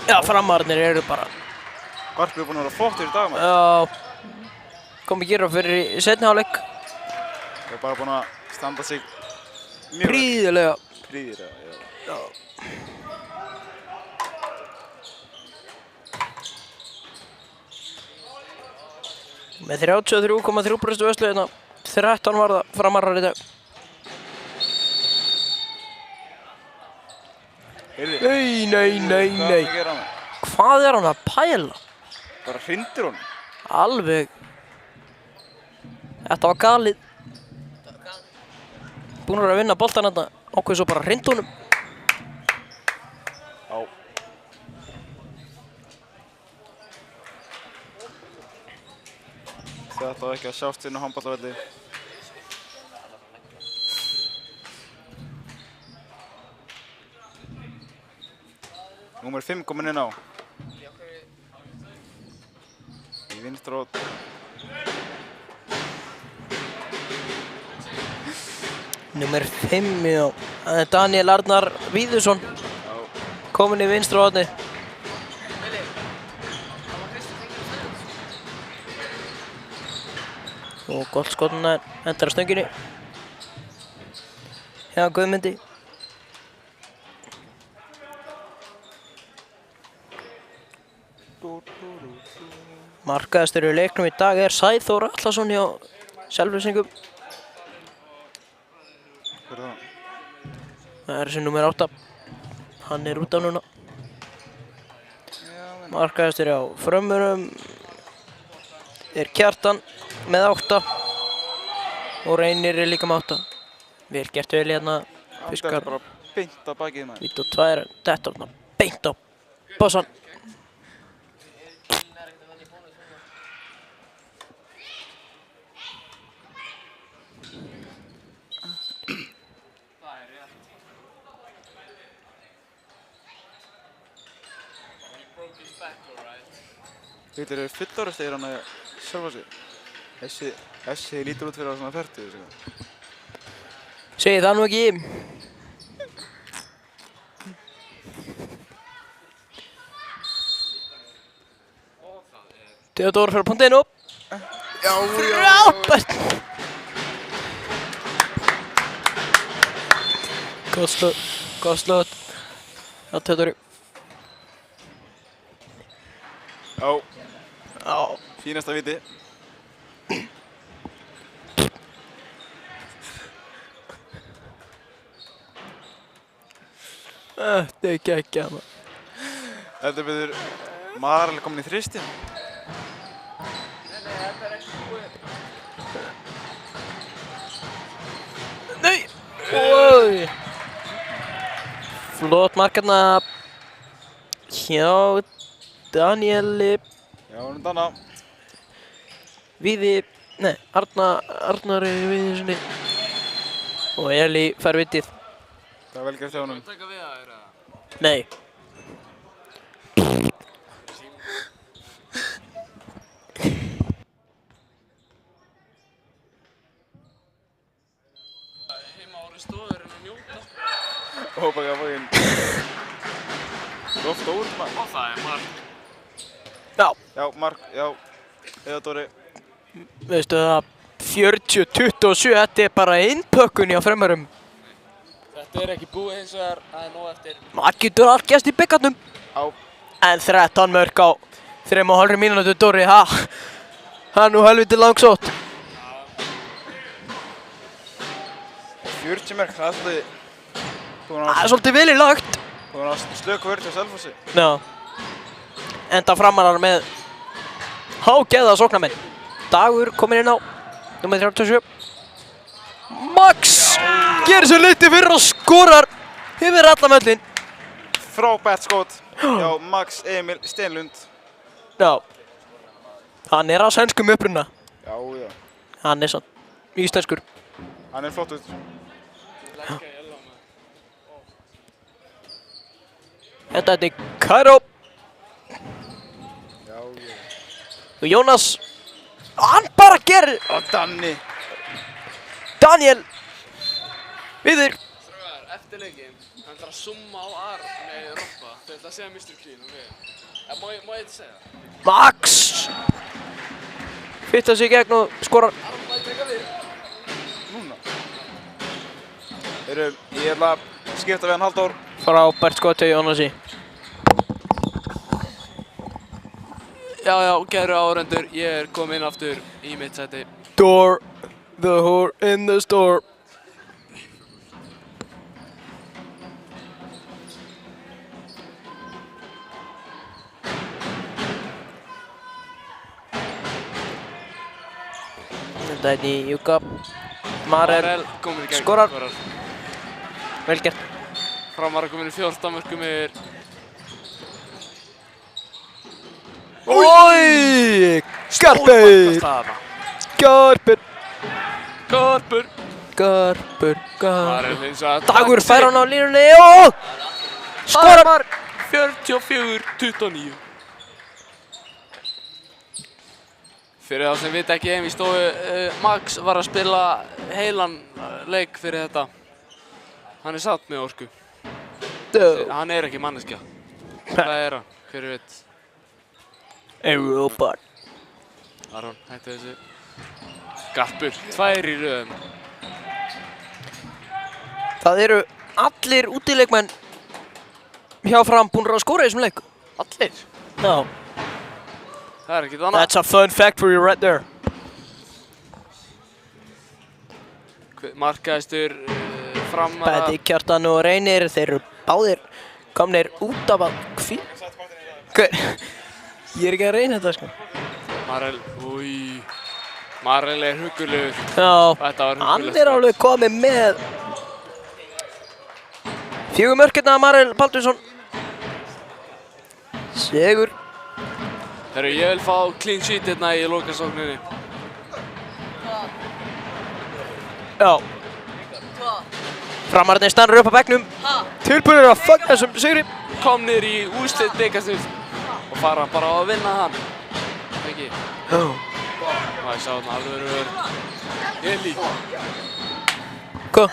Já, framarnir eru bara. Garpur er búinn að vera flottur í dag maður. Já. Kom ekki gera fyrir í seinni hálfleik. Það er bara búinn að standa sig mjög vel. Prýðilega. Prýðilega, já. Já. Með 33,3% vörslu hérna. 13 var það framarar í dag. Heyrðu, Nei. hvað er að gera hann? Hvað er hann að pæla? Bara hrindir honum. Alveg. Þetta var galið. Búinn að vinna boltan hérna. Ákveð svo bara hrind honum. Já. Þetta var ekki að sjást inn á handboltavelli. Númer 5 kominn inn á. Í vinstra og... Númer 5, já. Það er Daniel Arnar Víðursson. Já. Kominn í vinstra horni. Og gott skotna endar á stönginni. Hjá Guðmundi. Markaðastur í leiknum í dag er Sæþór Atlason hjá Selfyssingum. Hver er það? Það er þessi númer 8. Hann er út af núna. Markaðastur á Frömmurum er Kjartan með 8. Og Reynir er líka með 8. Vel gert vel hérna. Þetta Fiskar er bara beint að bakið maður. 22, þetta er beint á bossan. Þetta eru fullorðstegir hann að sjálfa sig. Þessi lítur út fyrir að svona 40 sko. Segi það nú ekki. Theodór fyrir punktinu. Já, Frábært. Góð slöð. Já, Theodóri. Já, Já. fínasta viti. Þetta er geggjað maður. Þetta betur Marel komin í þristinn. Nei! Ói! Flott mark hérna hjá Danieli Já, hann er danna. Víði, nei, Arnari Víðirssoni og Eli fær vitið. Það er vel gert hjá honum. Taka við það, eða? Nei. Heima ári stofur en að njóta. Hópa ekki að fókin. Lofta út maður. Og það er mark. Já, Já, Mark, já. Theodóri. veistu það, 40-27, þetta er bara innpökkun hjá Frömmurum. Þetta er ekki búið hins vegar, það er nóg eftir. Það getur allt gerst í bikarnum. Já. En 13 mörk á 3,5 mínútu, Dóri, það er nú helviti langsótt. 40 mörg, það er svolítið... Það er svolítið vel í lagt. Þú var að slöku vörð hjá Selfossi. Já. Enda Framarar með hágeða sóknarmenn. Dagur kominn inn á númer 37. Max gerir sér liti fyrir og skorar yfir allan völlinn. Frábært skot hjá Max Emil Stenlund. Já. Hann er á sænskum uppruna. Já, já. Hann er sann íslenskur. Hann er flott út. Þetta er Kairó. Já, já. Og Jónas, hann bara gerir. Og Danni. Daniel. Viður. Strákar, eftir leikinn, hann ætlar að summa á Robba. Þau ætla að segja Mr. Clean, ok? Má ég þetta segja það? Max. Fyrta sig í gegn og skorar. Núna. Ég ætla að skipta við hann Halldór. Frábært skot hjá Jónasi. Já, kæru áhorfendur, ég er kominn aftur í mitt sæti. Door, the whore in the store. Þetta er í Júka. Marel kominn í gegn. skorar. Vel gert. Framarar kominn í 14 mörkum yfir. Oj! Garpur! Garpur! Garpur! Garpur! Marel hins vegar. Dagur fær hann á línunni og skorar! 44-29. Fyrir þá sem vita ekki heim í stofu, Max var að spila heilan leik fyrir þetta. Hann er satt með orku. Hann er ekki manneskja. Hvað er hann? Hver veit? Europa. Aron, hættu þessu. Garpur, 2 í röðum. Það eru allir útileikmenn hjá Fram búnir að skora í þessum leik. Allir? Já. Það er ekkert annað. That's a fun fact for you right there. Markaðistur Framara. Bæði Kjartan og Reynir, þeir eru báðir komnir út af að Hver? Ég er ekki að reyna þetta sko. Marel, Marel er huggulegur. Já, Þetta var hann huggulegt. er alveg komið með 4 mörk hérna Marel Baldursson. Sigur. Herru, ég vil fá clean sheet hérna í lokasókninni. Já. Framararnir stannur upp á bekknum. Tilbúinir að fagna þessum sigri. Komnir í úrslit bikarsins og fara bara á að vinna hann. Ekki? Já. Ég sá hann alveg Eli. Hvað?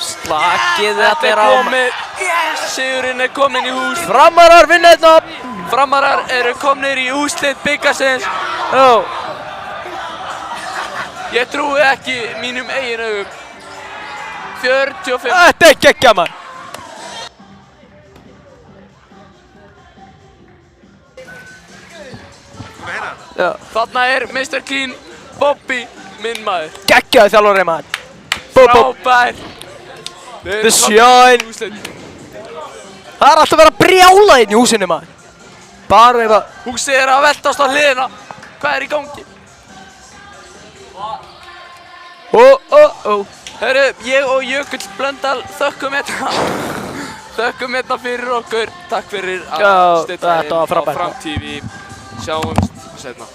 Slakið þetta er á. Sigurinn er kominn í hús. Framarar vinna þetta. Framarar eru komnir í úrslit bikarsins. Já. Ég trúi ekki mínum eigin augum. 45. Þetta er geggjað maður. Já. Þarna er Mr. Clean, Bobby, minn maður. Geggjaður þjálfari maður. Frábær. The Shine. Það er alltaf verið að brjála inn í húsinu maður. Bara eitthvað. Húsið er að veltast á hliðina. Hvað er í gangi? Herru, ég og Jökull Blöndal þökkum hérna fyrir okkur. Takk fyrir að Já, stilla þetta var inn á frábært. Fram TV. Sjáumst seinna.